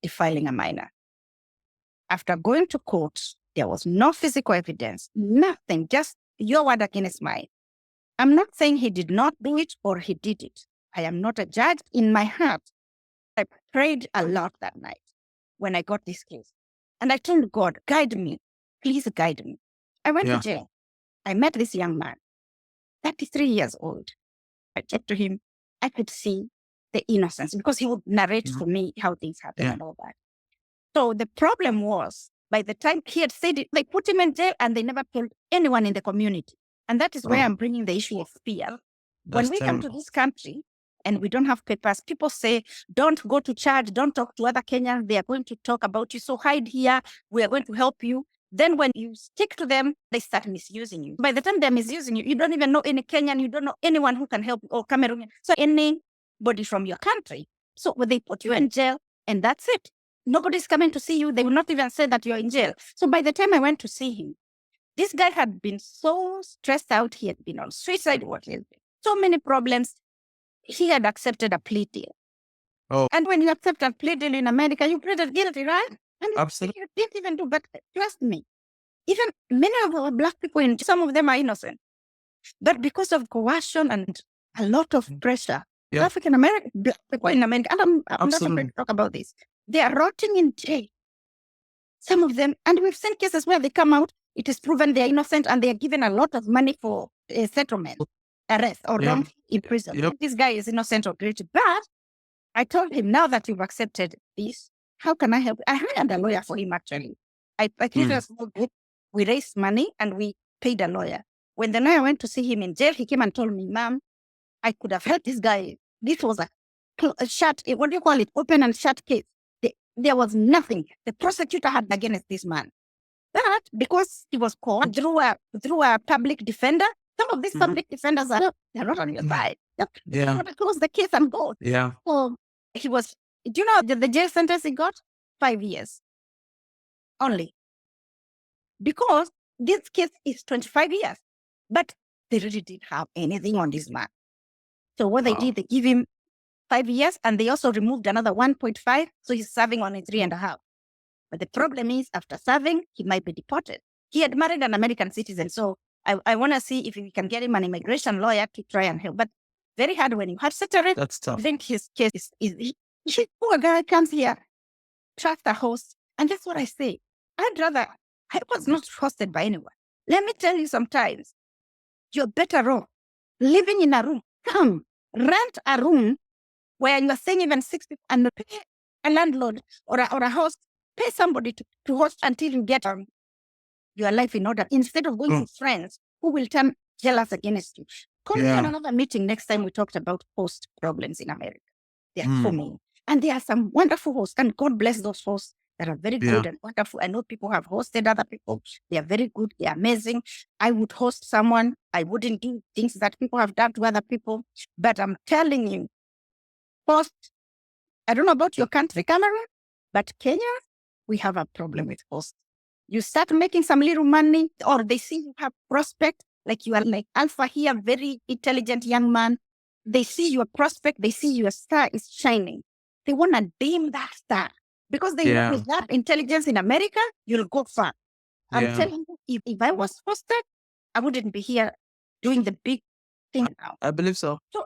defiling a minor. After going to court, there was no physical evidence, nothing, just your word against mine. I'm not saying he did not do it or he did it. I am not a judge. In my heart, I prayed a lot that night when I got this case. And I told God, guide me, please guide me. I went to jail. I met this young man, 33 years old. I talked to him. I could see the innocence because he would narrate for me how things happen and all that. So the problem was, by the time he had said it, they put him in jail and they never told anyone in the community. And that is where I'm bringing the issue of fear. When we come to this country and we don't have papers, people say, don't go to church, don't talk to other Kenyans. They are going to talk about you. So hide here. We are going to help you. Then when you stick to them, they start misusing you. By the time they're misusing you, you don't even know any Kenyan. You don't know anyone who can help you or Cameroonian. So anybody from your country. So they put you in jail and that's it. Nobody's coming to see you. They will not even say that you're in jail. So by the time I went to see him, this guy had been so stressed out. He had been on suicide watch. So many problems. He had accepted a plea deal. And when you accept a plea deal in America, you pleaded guilty, right? And absolutely. You didn't even do, but trust me, even many of our Black people, some of them are innocent. But because of coercion and a lot of pressure, African American Black people in America, and I'm not afraid to talk about this, they are rotting in jail. Some of them, and we've seen cases where they come out, it is proven they're innocent and they are given a lot of money for a settlement, arrest, or wrong imprisonment. This guy is innocent or guilty. But I told him, now that you've accepted this, how can I help? I hired a lawyer for him, actually. I created a small group. We raised money and we paid a lawyer. When the lawyer went to see him in jail, he came and told me, ma'am, I could have helped this guy. This was a shut, what do you call it? Open and shut case. There was nothing the prosecutor had against this man. But because he was caught through a public defender, some of these public defenders they're not on your side. They want to close the case and go. So he was, do you know the jail sentence he got? 5 years. Only. Because this case is 25 years. But they really didn't have anything on this man. So what they did, they give him 5 years and they also removed another 1.5. So he's serving only 3.5. But the problem is after serving, he might be deported. He had married an American citizen. So I want to see if we can get him an immigration lawyer to try and help. But very hard when you have separate. That's tough. I think his case is poor guy comes here, trust a host. And that's what I say. I was not hosted by anyone. Let me tell you sometimes, you're better off living in a room. Come, rent a room where you are staying even 6 people and pay a landlord or a host, pay somebody to host until you get your life in order instead of going to friends who will turn jealous against you. Call me on another meeting next time we talked about host problems in America. There are so many. And there are some wonderful hosts, and God bless those hosts that are very good and wonderful. I know people have hosted other people. They are very good. They are amazing. I would host someone. I wouldn't do things that people have done to other people. But I'm telling you, host, I don't know about your country, Cameroon, but Kenya, we have a problem with hosts. You start making some little money, or they see you have prospect, like you are like Alpha here, very intelligent young man. They see your prospect, they see your star is shining. They want to dim that star because they know with that intelligence in America, you'll go far. I'm telling you, if I was hosted, I wouldn't be here doing the big thing now. I believe so. So,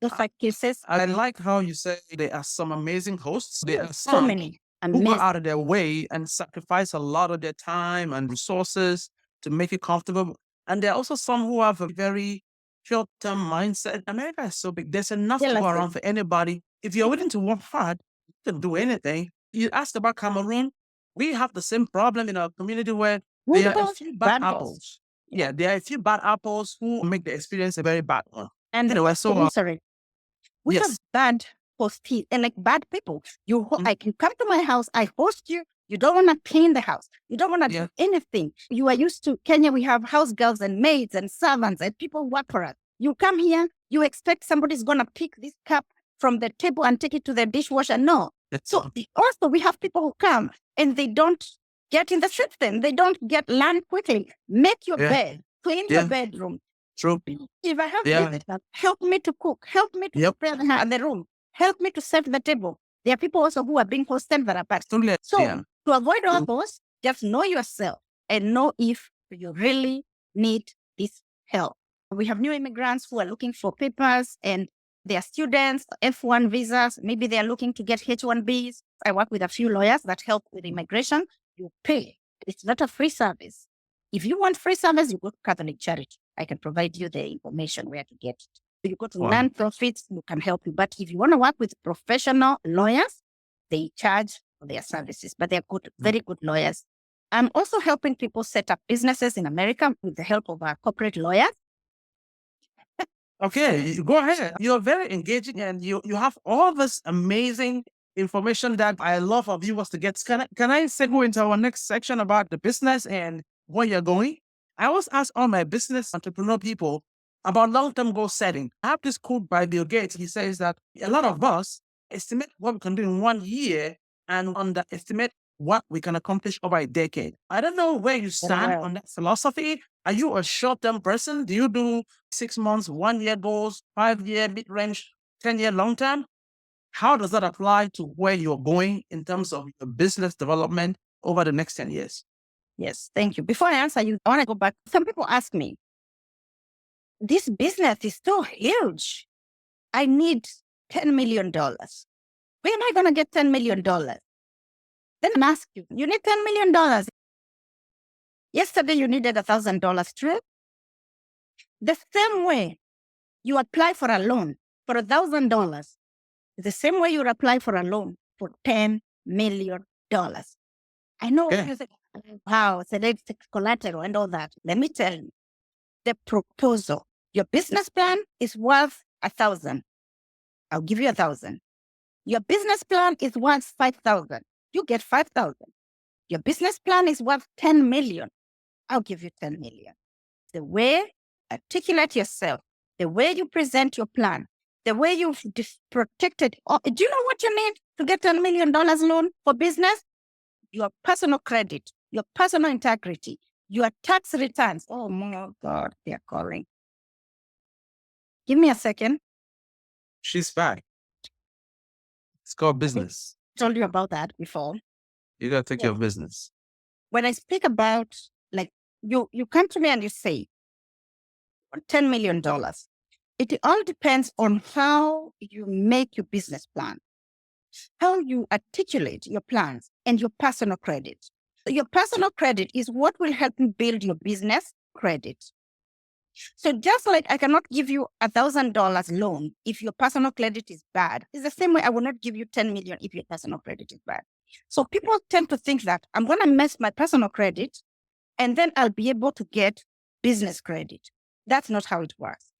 just like cases. I like how you say there are some amazing hosts. There are So some many who go amazing. out of their way and sacrifice a lot of their time and resources to make it comfortable. And there are also some who have a very short-term mindset. America is so big. There's enough to go around for anybody. If you're willing to work hard, you can do anything. You asked about Cameroon. We have the same problem in our community where there are a few bad apples. Yeah, there are a few bad apples who make the experience a very bad one. And anyway, so sorry. We have bad hosts and like bad people. You can come to my house, I host you. You don't want to clean the house. You don't want to do anything. You are used to Kenya. We have house girls and maids and servants and people who work for us. You come here, you expect somebody's going to pick this cup from the table and take it to the dishwasher. No. So also we have people who come and they don't get in the system. They don't get land quickly. Make your bed, clean your bedroom. True. If I have visitors, help me to cook, help me to prepare the room, help me to set the table. There are people also who are being hosted that are bad. So to avoid all those, just know yourself and know if you really need this help. We have new immigrants who are looking for papers and they are students, F1 visas. Maybe they are looking to get H1Bs. I work with a few lawyers that help with immigration. You pay. It's not a free service. If you want free service, you go to Catholic Charity. I can provide you the information where to get it. You go to non-profits, who can help you. But if you want to work with professional lawyers, they charge for their services, but they're good, very good lawyers. I'm also helping people set up businesses in America with the help of our corporate lawyers. Okay, go ahead. You're very engaging and you have all this amazing information that I love our viewers to get. Can I segue into our next section about the business and where you're going? I always ask all my business entrepreneur people about long-term goal setting. I have this quote by Bill Gates. He says that a lot of us estimate what we can do in 1 year and underestimate what we can accomplish over a decade. I don't know where you stand on that philosophy. Are you a short-term person? Do you do 6 months, 1 year goals, 5 year, mid-range, 10-year, long-term? How does that apply to where you're going in terms of your business development over the next 10 years? Yes, thank you. Before I answer you, I want to go back. Some people ask me, this business is so huge. I need $10 million. Where am I going to get $10 million? Then I ask you, you need $10 million. Yesterday, you needed $1,000 trip. The same way you apply for a loan for $1,000, the same way you apply for a loan for $10 million. I know you say, wow, it's collateral and all that. Let me tell you, the proposal, your business plan is worth $1,000. I'll give you $1,000. Your business plan is worth $5,000. You get $5,000. Your business plan is worth $10 million. I'll give you $10 million. The way you articulate yourself, the way you present your plan, the way you've protected. Do you know what you need to get $10 million loan for business? Your personal credit, your personal integrity, your tax returns. Oh my God, they're calling. Give me a second. She's back. It's called business. I told you about that before. You got to take care of business. When I speak about, like, you come to me and you say, $10 million. It all depends on how you make your business plan, how you articulate your plans, and your personal credit. Your personal credit is what will help you build your business credit. So just like I cannot give you $1,000 loan if your personal credit is bad, it's the same way I will not give you 10 million if your personal credit is bad. So people tend to think that I'm going to mess my personal credit and then I'll be able to get business credit. That's not how it works.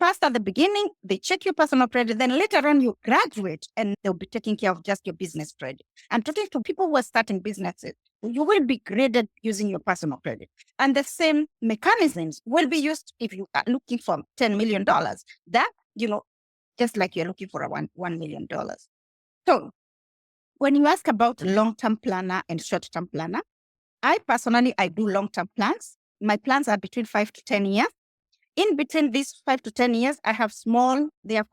First, at the beginning, they check your personal credit. Then later on, you graduate and they'll be taking care of just your business credit. And talking to people who are starting businesses, you will be graded using your personal credit. And the same mechanisms will be used if you are looking for $10 million. That, just like you're looking for a $1 million. So when you ask about long-term planner and short-term planner, I do long-term plans. My plans are between 5 to 10 years. In between these 5 to 10 years, I have they are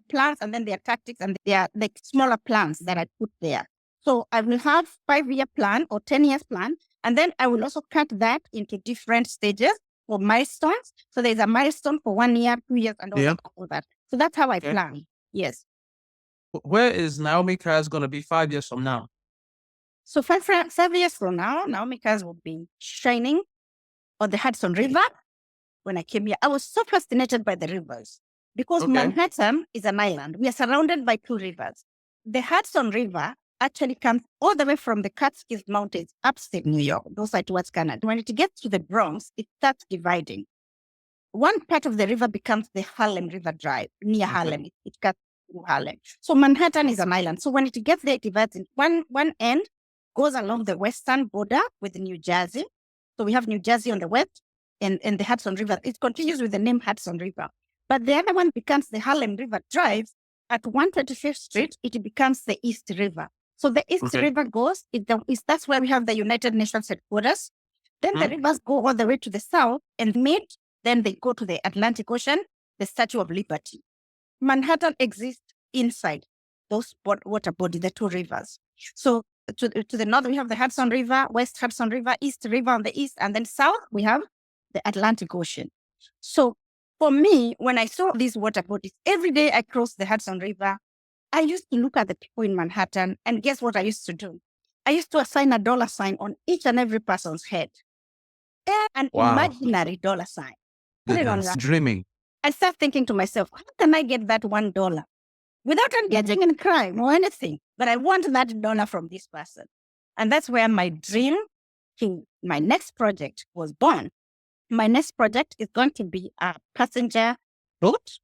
plans, and then they are tactics, and they are like smaller plans that I put there. So I will have 5-year plan or 10 years plan, and then I will also cut that into different stages for milestones. So there's a milestone for 1 year, 2 years, and all that. So that's how I plan. Yes. Where is Naomi Kaz going to be 5 years from now? So 5 years from now, Naomi Kaz will be shining on the Hudson River. When I came here, I was so fascinated by the rivers because Manhattan is an island. We are surrounded by 2 rivers. The Hudson River actually comes all the way from the Catskills Mountains, upstate New York, goes side towards Canada. When it gets to the Bronx, it starts dividing. One part of the river becomes the Harlem River Drive near Harlem. It cuts through Harlem. So Manhattan is an island. So when it gets there, it divides in one end, goes along the western border with New Jersey. So we have New Jersey on the west. And the Hudson River, it continues with the name Hudson River. But the other one becomes the Harlem River Drive. At 135th Street, it becomes the East River. So the East River goes, that's where we have the United Nations headquarters. Then the rivers go all the way to the south and meet. Then they go to the Atlantic Ocean, the Statue of Liberty. Manhattan exists inside those water bodies, the 2 rivers. So to the north, we have the Hudson River, West Hudson River, East River on the east, and then south, we have the Atlantic Ocean. So for me, when I saw these water bodies, every day I crossed the Hudson River, I used to look at the people in Manhattan, and guess what I used to do? I used to assign a dollar sign on each and every person's head. An imaginary dollar sign. That's dreaming. I start thinking to myself, how can I get that $1 without engaging in crime or anything? But I want that dollar from this person. And that's where my dream to my next project was born. My next project is going to be a passenger boat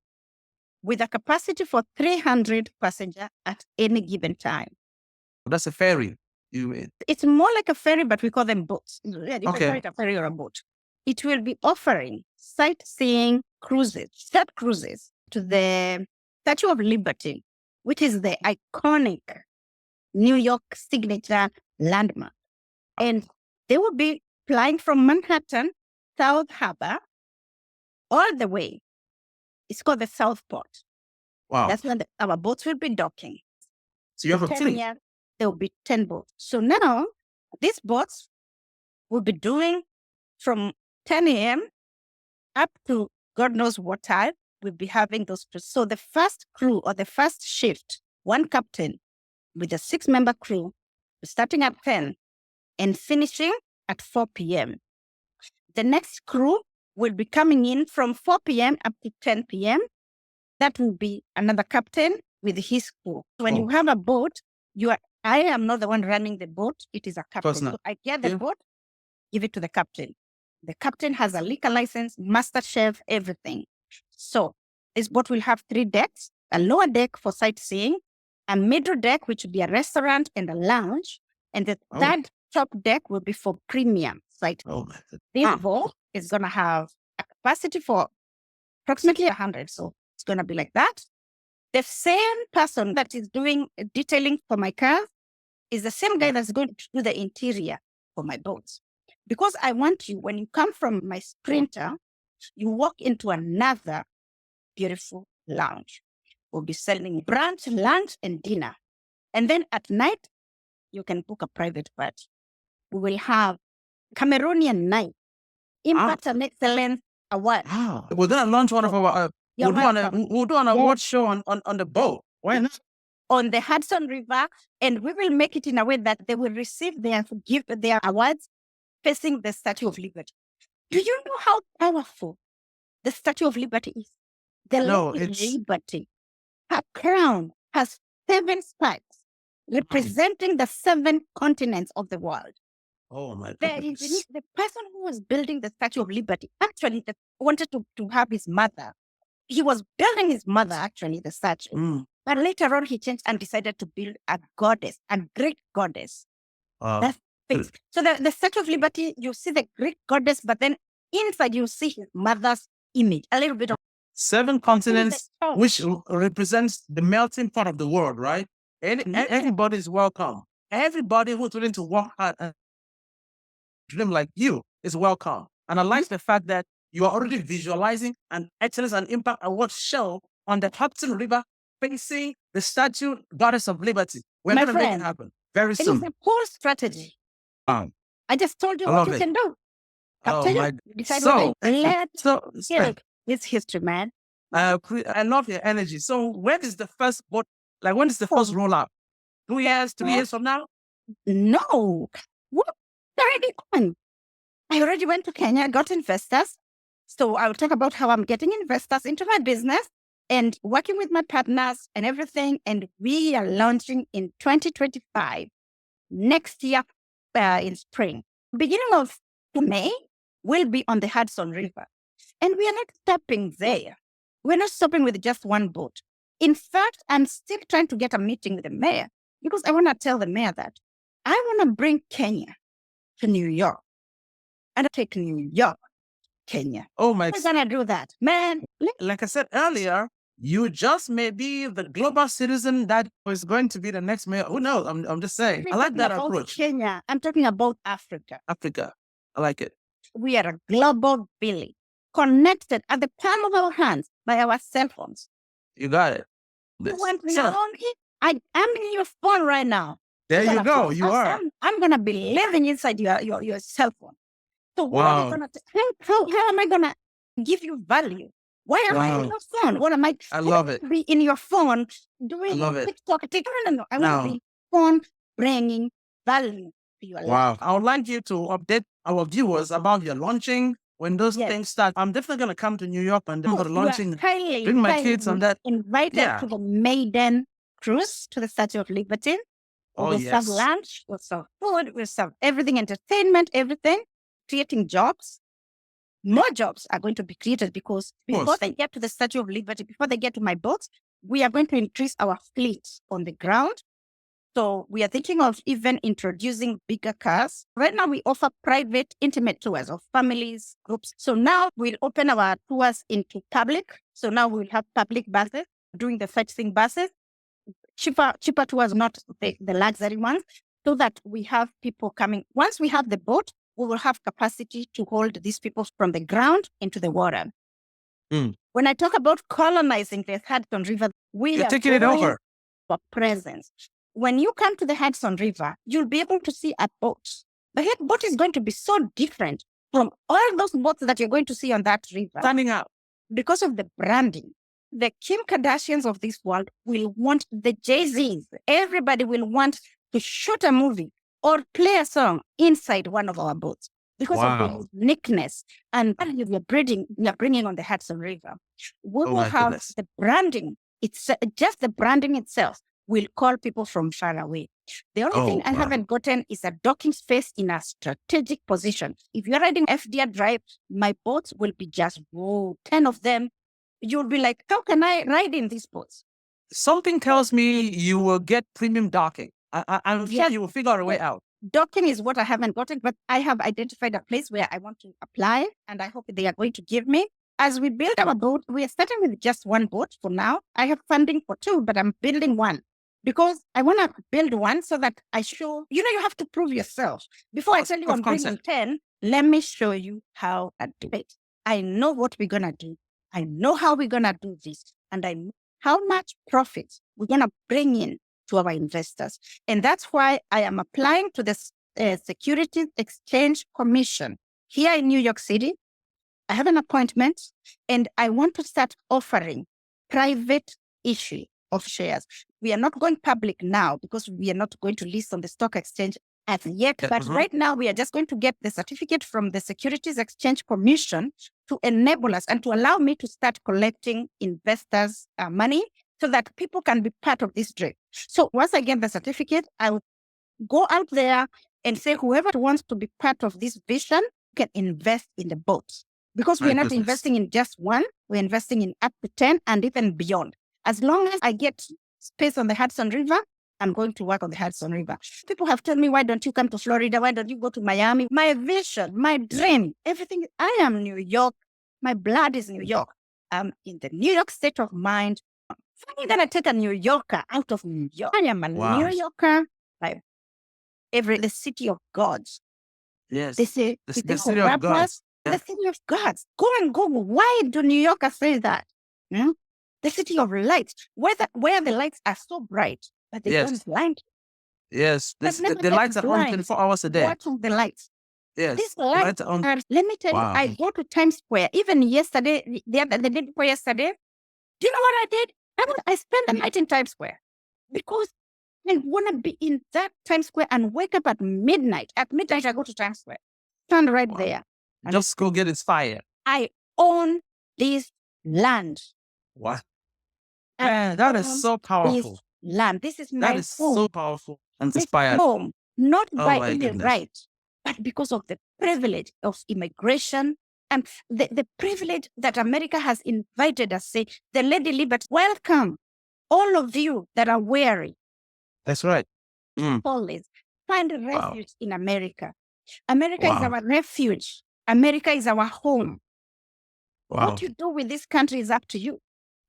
with a capacity for 300 passengers at any given time. That's a ferry, you mean? It's more like a ferry, but we call them boats. Yeah, you can call it a ferry or a boat. It will be offering sightseeing cruises, short cruises to the Statue of Liberty, which is the iconic New York signature landmark. And they will be flying from Manhattan, South Harbor, all the way. It's called the South Port. Wow. That's when our boats will be docking. So you have a fleet. There will be 10 boats. So now these boats will be doing from 10 a.m. up to God knows what time. We'll be having those crews. So the first crew or the first shift, one captain with a 6-member crew, starting at 10 and finishing at 4 p.m. The next crew will be coming in from 4 p.m. up to 10 p.m. That will be another captain with his crew. When you have a boat, I am not the one running the boat. It is a captain. So I get the boat, give it to the captain. The captain has a liquor license, master chef, everything. So this boat will have 3 decks, a lower deck for sightseeing, a middle deck, which will be a restaurant and a lounge, and the third top deck will be for premium sightseeing. This boat is going to have a capacity for approximately 100. So it's going to be like that. The same person that is doing detailing for my cars is the same guy that's going to do the interior for my boats. Because I want you, when you come from my Sprinter, you walk into another beautiful lounge. We'll be selling brunch, lunch, and dinner. And then at night, you can book a private party. We will have Cameroonian night, Impact and Excellence Award. We're going to launch one of our, we'll do an award show on the boat. Why not? On the Hudson River, and we will make it in a way that they will receive their awards facing the Statue of Liberty. Do you know how powerful the Statue of Liberty is? Liberty. Her crown has 7 spikes representing the 7 continents of the world. Oh my The goodness. the person who was building the Statue of Liberty actually wanted to have his mother. He was building his mother, actually, the statue. Mm. But later on, he changed and decided to build a goddess, a Greek goddess. That's things. So the Statue of Liberty, you see the Greek goddess, but then inside you see his mother's image, a little bit of 7 continents, Oh. which represents the melting pot of the world, right? And everybody is welcome. Everybody who's willing to work hard and dream like you is welcome. And I like the fact that you are already visualizing an excellence and impact award show on the Hudson River facing the statue Goddess of Liberty. We're My going to make it friend, happen very it is soon. a whole strategy. Wow. I just told you I what love you it. can do. Oh After my. you decide So, what let's so kill this history, man. I love your energy. So when is the first boat? Like when is the first roll out? 2 years, 3 years from now? No. What? Already gone. I already went to Kenya, got investors. So I will talk about how I'm getting investors into my business and working with my partners and everything. And we are launching in 2025, next year in spring. Beginning of May, we'll be on the Hudson River. And we are not stopping there. We're not stopping with just one boat. In fact, I'm still trying to get a meeting with the mayor because I want to tell the mayor that I want to bring Kenya to New York and take New York, Kenya. Oh my. We're going to do that, man. Like I said earlier, you just may be the global citizen that is going to be the next mayor. Who knows? I'm just saying. I like that approach. Kenya. I'm talking about Africa. Africa. I like it. We are a global village connected at the palm of our hands by our cell phones. You got it. You want Naomi? I'm in your phone right now. There you go. You are. I'm going to be living inside your cell phone. So wow. How am I going to give you value? Why am I in your phone? What am I? I love it. Be in your phone doing TikTok. I want to be phone bringing value to your life. Wow. I would like you to update our viewers about your launching. When those things start, I'm definitely going to come to New York and do the launching. Bring my kids on that. Invited to the maiden cruise to the Statue of Liberty. We'll serve lunch, we'll serve food, we'll serve everything, entertainment, everything, creating jobs. More jobs are going to be created because before they get to the Statue of Liberty, before they get to my boats, we are going to increase our fleet on the ground. So we are thinking of even introducing bigger cars. Right now, we offer private, intimate tours of families, groups. So now we'll open our tours into public. So now we'll have public buses doing the sightseeing buses, cheaper tours, not the luxury ones, so that we have people coming. Once we have the boat, we will have capacity to hold these people from the ground into the water. When I talk about colonizing the Hudson River, we are taking it over for presence. When you come to the Hudson River, you'll be able to see a boat. The boat is going to be so different from all those boats that you're going to see on that river. Standing out. Because of the branding. The Kim Kardashians of this world will want the Jay-Z's. Everybody will want to shoot a movie or play a song inside one of our boats because of the uniqueness and value we are bringing on the Hudson River. We will have the branding. It's just the branding itself will call people from far away. The only thing I haven't gotten is a docking space in a strategic position. If you're riding FDR Drive, my boats will be just 10 of them. You'll be like, how can I ride in these boats? Something tells me you will get premium docking. I'm sure you will figure a way out. Docking is what I haven't gotten, but I have identified a place where I want to apply, and I hope they are going to give me. As we build our boat, we are starting with just one boat for now. I have funding for 2, but I'm building one because I want to build one so that I show, you have to prove yourself. Before I tell you I'm bringing 10, let me show you how I do it. I know what we're going to do. I know how we're going to do this, and I know how much profit we're going to bring in to our investors. And that's why I am applying to the Securities Exchange Commission here in New York City. I have an appointment, and I want to start offering private issue of shares. We are not going public now because we are not going to list on the stock exchange as yet. But right now, we are just going to get the certificate from the Securities Exchange Commission to enable us and to allow me to start collecting investors' money so that people can be part of this dream. So once I get the certificate, I will go out there and say, whoever wants to be part of this vision can invest in the boat. Because we're not investing in just one, we're investing in up to 10 and even beyond. As long as I get space on the Hudson River, I'm going to work on the Hudson River. People have told me, why don't you come to Florida? Why don't you go to Miami? My vision, my dream, everything. I am New York. My blood is New York. I'm in the New York state of mind. Funny that I take a New Yorker out of New York. I am a New Yorker. Like the city of gods. Yes. They say the city of gods. The city of gods. Go and Google. Why do New Yorkers say that? Yeah? The city of lights. Where the lights are so bright, but they don't blind. Yes. The lights are on 24 hours a day. Watch the lights. Yes. These lights are, let me tell you, I go to Times Square. Even yesterday, the day before yesterday, do you know what I did? I spent the night in Times Square because I want to be in that Times Square and wake up at midnight. At midnight, I go to Times Square. Stand right there. Just go get inspired. I own this land. What? Man, that is so powerful. This land. This is my home. That is so powerful and this inspired. Home, not by any right, but because of the privilege of immigration and the privilege that America has invited us. Say, the Lady Liberty, welcome all of you that are weary. That's right. Always find refuge in America. America is our refuge. America is our home. What you do with this country is up to you.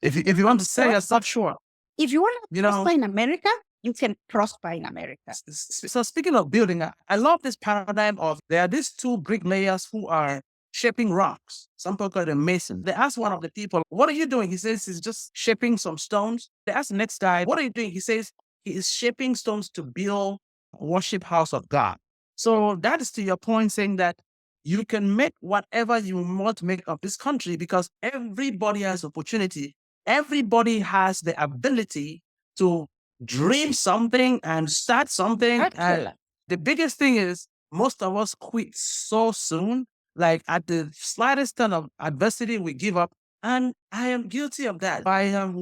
If you want to say yourself, sure. If you want to prosper in America, you can prosper in America. So speaking of building, I love this paradigm of there are these two bricklayers who are shaping rocks. Some people call them mason. They ask one of the people, what are you doing? He says he's just shaping some stones. They ask the next guy, what are you doing? He says he is shaping stones to build a worship house of God. So that is to your point, saying that you can make whatever you want to make of this country because everybody has opportunity. Everybody has the ability to dream something and start something. And the biggest thing is most of us quit so soon. Like at the slightest turn of adversity, we give up. And I am guilty of that. I have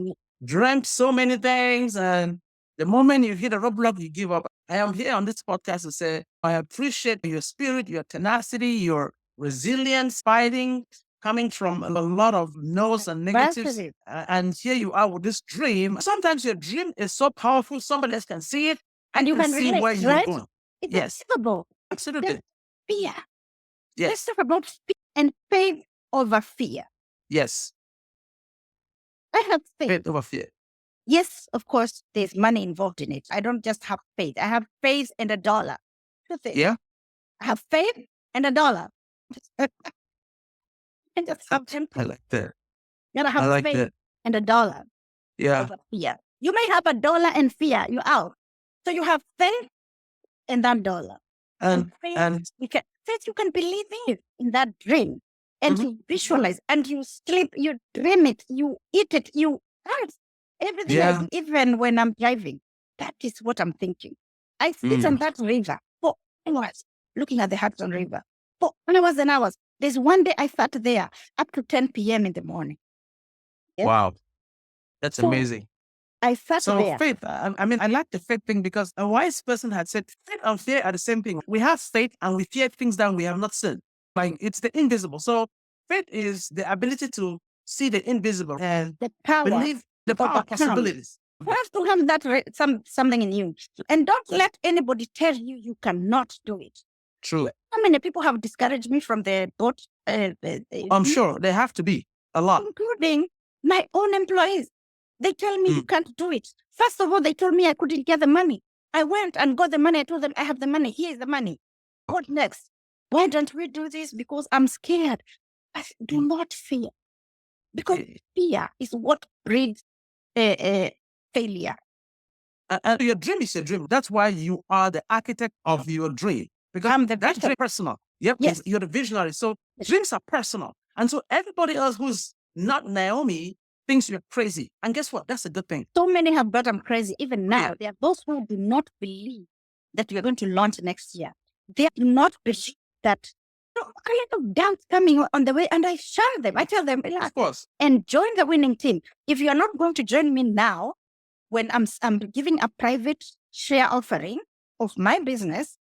dreamt so many things. And the moment you hit a roadblock, you give up. I am here on this podcast to say, I appreciate your spirit, your tenacity, your resilience, fighting, coming from a lot of no's and negatives. And here you are with this dream. Sometimes your dream is so powerful, somebody else can see it and you can see where you're going. It's achievable. Absolutely. Fear. Yes. Let's talk about fear and faith over fear. Yes. I have faith. Faith over fear. Yes, of course, there's money involved in it. I don't just have faith. I have faith and a dollar. Yeah. I have faith and a dollar. And just have 10. I like that. You gotta have faith and a dollar. Yeah. Over fear. You may have a dollar and fear. You're out. So you have faith and that dollar. And faith, you can believe in that dream. And you visualize and you sleep, you dream it, you eat it, you everything. Yeah. Even when I'm driving, that is what I'm thinking. I sit on that river for hours, looking at the Hudson River for hours and hours. There's one day I sat there up to 10 p.m. in the morning. Yeah? Wow. That's amazing. I sat there. Faith, I mean, I like the faith thing because a wise person had said faith and fear are the same thing. We have faith and we fear things that we have not seen. Like it's the invisible. So faith is the ability to see the invisible and the power, believe the power possibilities. You have to have that something in you. And don't let anybody tell you you cannot do it. True. How many people have discouraged me from the boat? I'm sure there have to be a lot. Including my own employees. They tell me you can't do it. First of all, they told me I couldn't get the money. I went and got the money. I told them I have the money. Here's the money. What next? Why don't we do this? Because I'm scared. Do not fear. Because fear is what breeds failure. And your dream is your dream. That's why you are the architect of your dream. Because that's very personal. Yep. Yes. You're the visionary. So dreams are personal. And so everybody else who's not Naomi thinks you're crazy. And guess what? That's a good thing. So many have thought I'm crazy. Even now, there are those who do not believe that you're going to launch next year. They do not believe that kind of doubts coming on the way. And I share them. I tell them, relax, of course, and join the winning team. If you're not going to join me now, when I'm giving a private share offering of my business,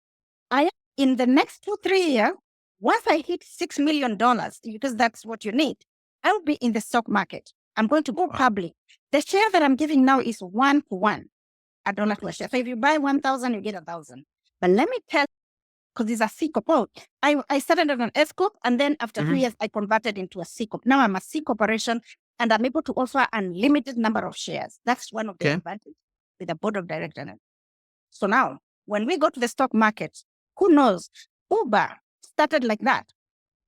In the next 2-3 years, once I hit $6 million, because that's what you need, I'll be in the stock market. I'm going to go public. The share that I'm giving now is 1-to-1, $1 to a share. So if you buy 1,000, you get 1,000. But let me tell you, because it's a C Corp. Oh, I started as an S Corp, and then after 2 years, I converted into a C Corp. Now I'm a C Corporation, and I'm able to offer unlimited number of shares. That's one of the advantages with the board of directors. So now, when we go to the stock market, who knows? Uber started like that.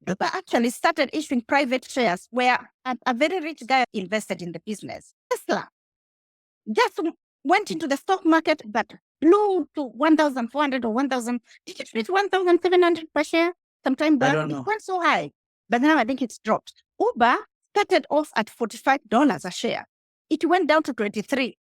Uber actually started issuing private shares where a very rich guy invested in the business. Tesla just went into the stock market, but blew to 1,400 or 1,000. Did it reach 1,700 per share sometime back? It went so high, but now I think it's dropped. Uber started off at $45 a share. It went down to 23.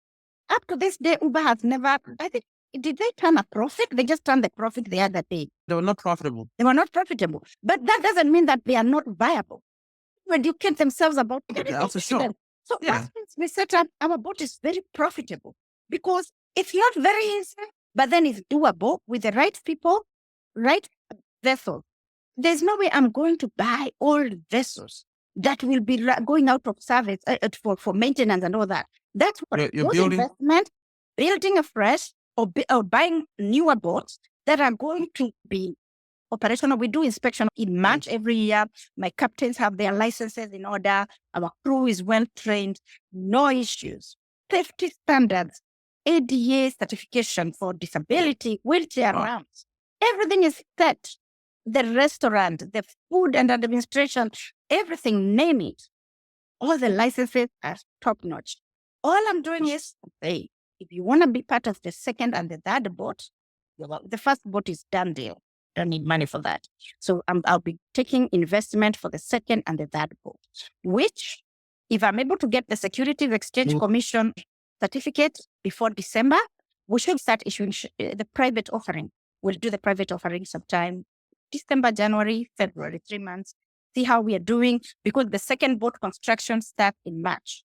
Up to this day, Uber has never, I think, did they turn a profit? They just turned the profit the other day. They were not profitable. They were not profitable. But that doesn't mean that they are not viable. When you educate themselves about it. Also sure. So once we set up, our boat is very profitable because it's not very easy, but then it's doable with the right people, right vessel. There's no way I'm going to buy old vessels that will be going out of service for maintenance and all that. That's what you're building investment, building afresh or buying newer boats that are going to be operational. We do inspection in March every year. My captains have their licenses in order. Our crew is well trained. No issues. Safety standards, ADA certification for disability, wheelchair ramps. Everything is set. The restaurant, the food and administration, everything, name it. All the licenses are top notch. All I'm doing is, hey, if you want to be part of the second and the third boat, the first boat is done deal. Don't need money for that. So I'll be taking investment for the second and the third boat, which if I'm able to get the Securities Exchange Commission certificate before December, we should start issuing the private offering. We'll do the private offering sometime December, January, February, 3 months, see how we are doing, because the second boat construction starts in March.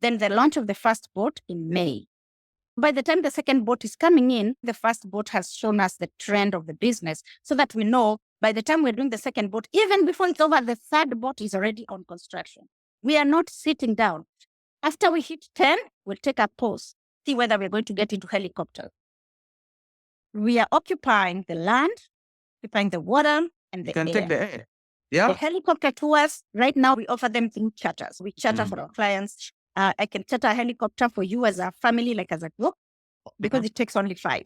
Then the launch of the first boat in May. By the time the second boat is coming in, the first boat has shown us the trend of the business so that we know by the time we're doing the second boat, even before it's over, the third boat is already on construction. We are not sitting down. After we hit 10, we'll take a pause, see whether we're going to get into helicopters. We are occupying the land, occupying the water, and the air. Take the air. Yeah. The helicopter tours, right now, we offer them through charters. We charter for our clients. I can charter a helicopter for you as a family, like as a group, because it takes only 5.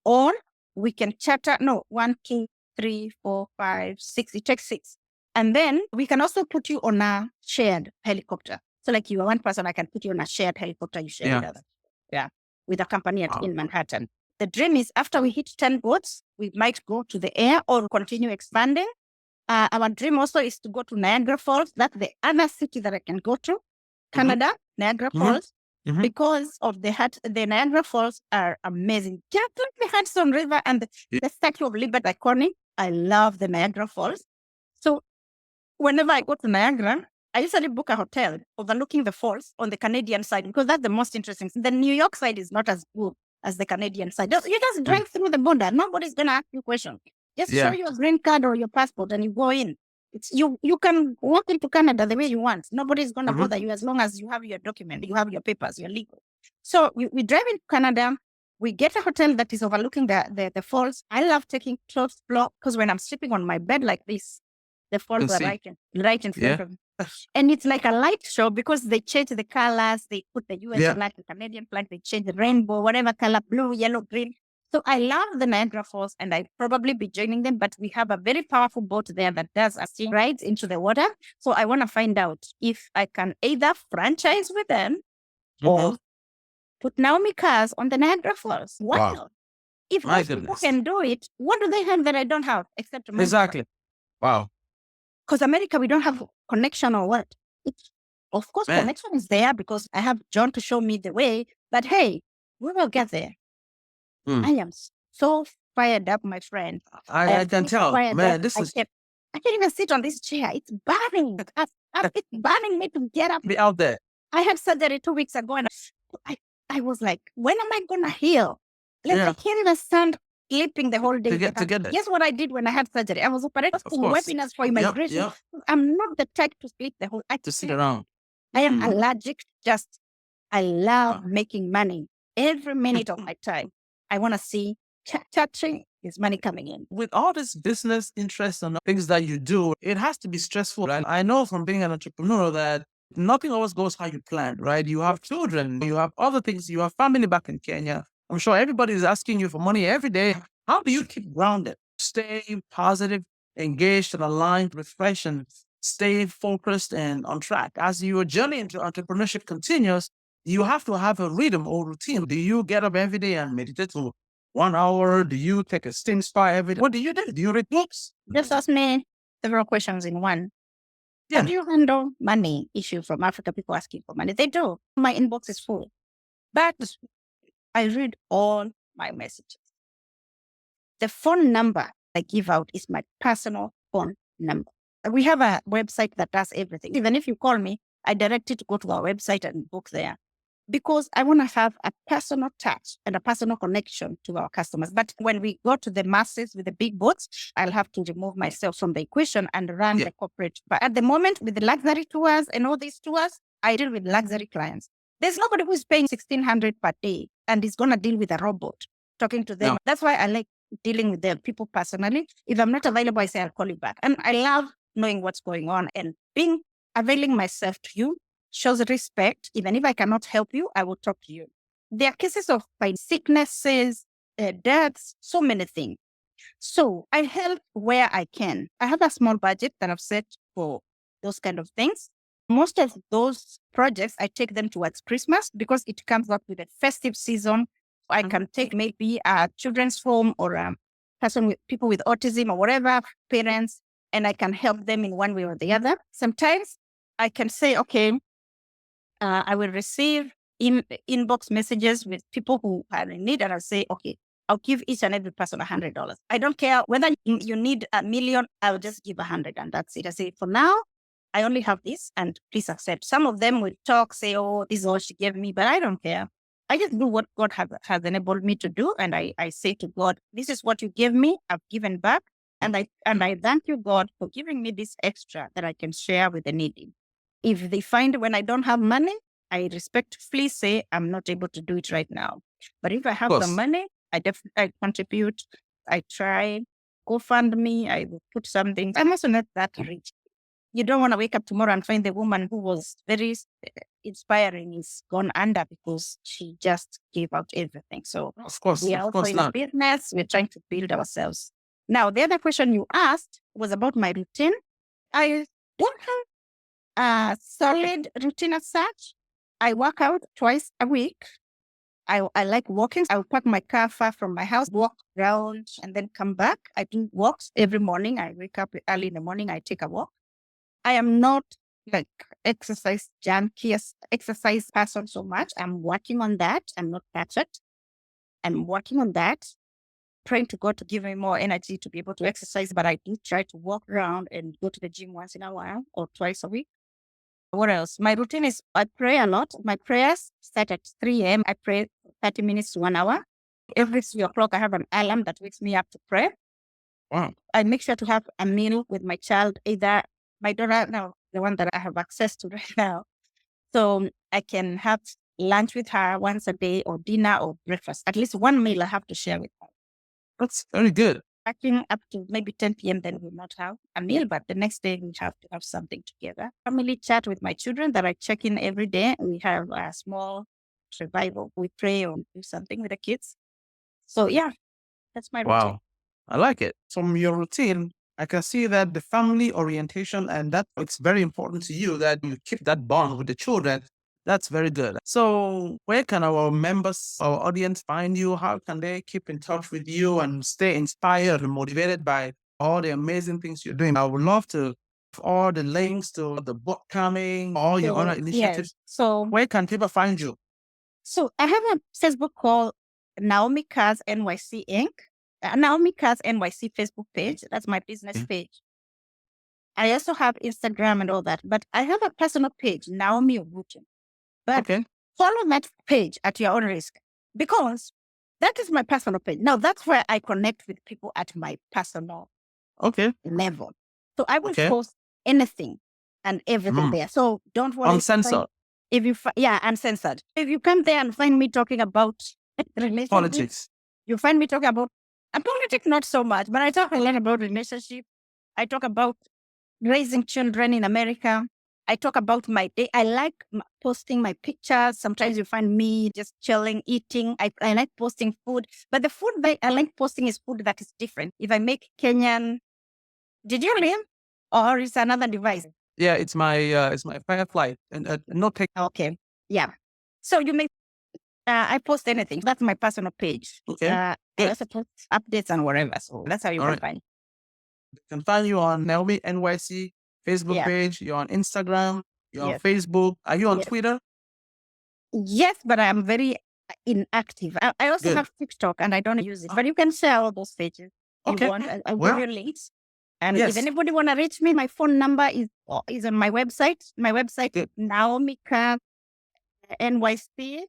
Or we can charter, 1, 2, 3, 4, 5, 6. It takes 6. And then we can also put you on a shared helicopter. So like you are one person, I can put you on a shared helicopter, you share with others. Yeah. With a company in Manhattan. The dream is after we hit 10 boats, we might go to the air or continue expanding. Our dream also is to go to Niagara Falls. That's the other city that I can go to. Canada, Niagara Falls, because of the Niagara Falls are amazing. Just like the Hudson River and the Statue of Liberty iconic. I love the Niagara Falls. So whenever I go to Niagara, I usually book a hotel overlooking the falls on the Canadian side because that's the most interesting. The New York side is not as good as the Canadian side. You just drive through the border. Nobody's going to ask you questions. Just show your green card or your passport and you go in. You can walk into Canada the way you want. Nobody's going to bother you as long as you have your document, you have your papers, you're legal. So we drive into Canada. We get a hotel that is overlooking the falls. I love taking 12th floor because when I'm sleeping on my bed like this, the falls are right in front of me. And it's like a light show because they change the colors. They put the US flag, the Canadian flag, they change the rainbow, whatever color, blue, yellow, green. So I love the Niagara Falls and I'd probably be joining them, but we have a very powerful boat there that does a steam ride into the water. So I want to find out if I can either franchise with them or put Naomi cars on the Niagara Falls. Wow. If most people can do it, what do they have that I don't have except America? Exactly. Wow. Because America, we don't have connection or what? Of course, connection is there because I have John to show me the way, but hey, we will get there. I am so fired up, my friend. I can tell. Man, this is... I can't even sit on this chair. It's burning. It's burning me to get up. Be out there. I had surgery 2 weeks ago and I was like, when am I going to heal? I can't even stand sleeping the whole day. To get it. Guess what I did when I had surgery? I was operated Of for course. webinars for immigration. Yep. I'm not the type to sleep the whole. To sit around. I am allergic. I love making money every minute of my time. I want to see touching is money coming in. With all this business interest and things that you do, it has to be stressful. And I know from being an entrepreneur that nothing always goes how you planned, right? You have children, you have other things, you have family back in Kenya. I'm sure everybody is asking you for money every day. How do you keep grounded, stay positive, engaged and aligned, refreshed, and stay focused and on track? As your journey into entrepreneurship continues, you have to have a rhythm or routine. Do you get up every day and meditate for 1 hour? Do you take a steam spa every day? What do you do? Do you read books? Just ask me several questions in one. How do you handle money issue from Africa? People asking for money. They do. My inbox is full. But I read all my messages. The phone number I give out is my personal phone number. We have a website that does everything. Even if you call me, I direct you to go to our website and book there. Because I want to have a personal touch and a personal connection to our customers. But when we go to the masses with the big boats, I'll have to remove myself from the equation and run the corporate. But at the moment, with the luxury tours and all these tours, I deal with luxury clients. There's nobody who's paying $1,600 per day and is going to deal with a robot talking to them. No. That's why I like dealing with the people personally. If I'm not available, I say I'll call you back. And I love knowing what's going on and availing myself to you shows respect. Even if I cannot help you, I will talk to you. There are cases of sicknesses, deaths, so many things. So I help where I can. I have a small budget that I've set for those kind of things. Most of those projects, I take them towards Christmas because it comes up with a festive season. I can take maybe a children's home or a person with people with autism or whatever, parents, and I can help them in one way or the other. Sometimes I can say, okay, I will receive inbox messages with people who are in need, and I'll say, okay, I'll give each and every person $100. I don't care whether you need $1 million, I'll just give 100 and that's it. I say, for now, I only have this and please accept. Some of them will talk, say, oh, this is all she gave me, but I don't care. I just do what God has enabled me to do. And I say to God, this is what you gave me. I've given back. And I thank you, God, for giving me this extra that I can share with the needy. If they find when I don't have money, I respectfully say I'm not able to do it right now. But if I have the money, I contribute. I try. GoFundMe. I will put something. I'm also not that rich. You don't want to wake up tomorrow and find the woman who was very inspiring is gone under because she just gave out everything. So of course, we are also in a business. We're trying to build ourselves. Now, the other question you asked was about my routine. I don't have a solid routine as such. I work out twice a week. I like walking. I will park my car far from my house, walk around, and then come back. I do walks every morning. I wake up early in the morning. I take a walk. I am not like exercise junkie, exercise person so much. I'm working on that. I'm not perfect. I'm working on that. Praying to God to give me more energy to be able to exercise, but I do try to walk around and go to the gym once in a while or twice a week. What else? My routine is I pray a lot. My prayers start at 3 a.m. I pray 30 minutes to 1 hour. Every 3 o'clock, I have an alarm that wakes me up to pray. Wow. I make sure to have a meal with my child, either my daughter, now the one that I have access to right now. So I can have lunch with her once a day or dinner or breakfast. At least one meal I have to share with her. That's very good. Working up to maybe 10 p.m., then we'll not have a meal, but the next day we have to have something together. Family chat with my children that I check in every day. We have a small revival. We pray or do something with the kids. So yeah, that's my routine. Wow. I like it. From your routine, I can see that the family orientation and that it's very important to you that you keep that bond with the children. That's very good. So where can our members, our audience find you? How can they keep in touch with you and stay inspired and motivated by all the amazing things you're doing? I would love to have all the links to the book coming, all your other initiatives. Yes. So where can people find you? So I have a Facebook called Naomi Cars NYC Inc. Naomi Cars NYC Facebook page. That's my business page. I also have Instagram and all that, but I have a personal page, Naomi Ogutu. But follow that page at your own risk because That is my personal page. Now, that's where I connect with people at my personal level. So I will post anything and everything there. So don't worry. Uncensored. Uncensored. If you come there and find me talking about relationships, Politics. you find me talking about politics, not so much, but I talk a lot about relationship. I talk about raising children in America. I talk about my day. I like posting my pictures. Sometimes you find me just chilling, eating. I like posting food. But the food that I like posting is food that is different. If I make Kenyan, did you learn? Or is another device? Yeah, it's my Firefly and no tech. Okay. Yeah. So you may I post anything. That's my personal page. Okay. I also post updates and whatever. So that's how you can find. You can find you on Naomi NYC Facebook page. You're on Instagram. You're on Facebook. Are you on Twitter? Yes, but I'm very inactive. I also have TikTok and I don't use it. But you can share all those pages. Okay. You want, I'll give you links. And if anybody want to reach me, my phone number is on my website. My website is Naomi NYC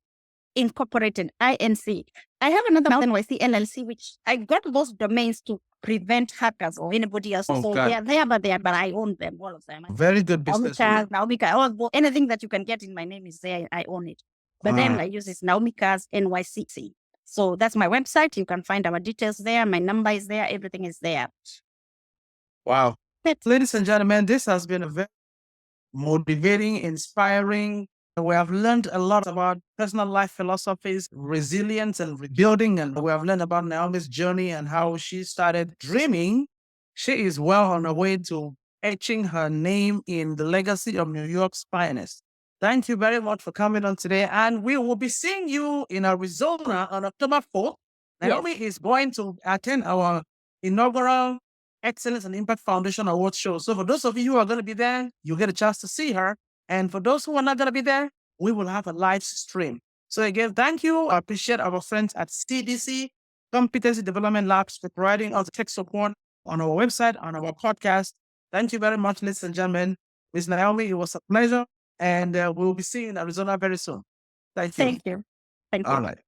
Incorporated, INC. I have another NYC LLC, which I got those domains to prevent hackers or anybody else. So they are there, but I own them, all of them. Very good business. Naomi, anything that you can get in my name is there. I own it. But then I use this Naomi NYC. So that's my website. You can find our details there. My number is there. Everything is there. Wow. Ladies and gentlemen, this has been a very motivating, inspiring. We have learned a lot about personal life philosophies, resilience and rebuilding. And we have learned about Naomi's journey and how she started dreaming. She is well on her way to etching her name in the legacy of New York's finest. Thank you very much for coming on today. And we will be seeing you in Arizona on October 4th. Naomi is going to attend our inaugural Excellence and Impact Foundation Awards show. So for those of you who are going to be there, you'll get a chance to see her. And for those who are not going to be there, we will have a live stream. So again, thank you. I appreciate our friends at CDC, Competency Development Labs, for providing us tech support on our website, on our podcast. Thank you very much, ladies and gentlemen. Ms. Naomi, it was a pleasure. And we'll be seeing you in Arizona very soon. Thank you. Thank you. All right.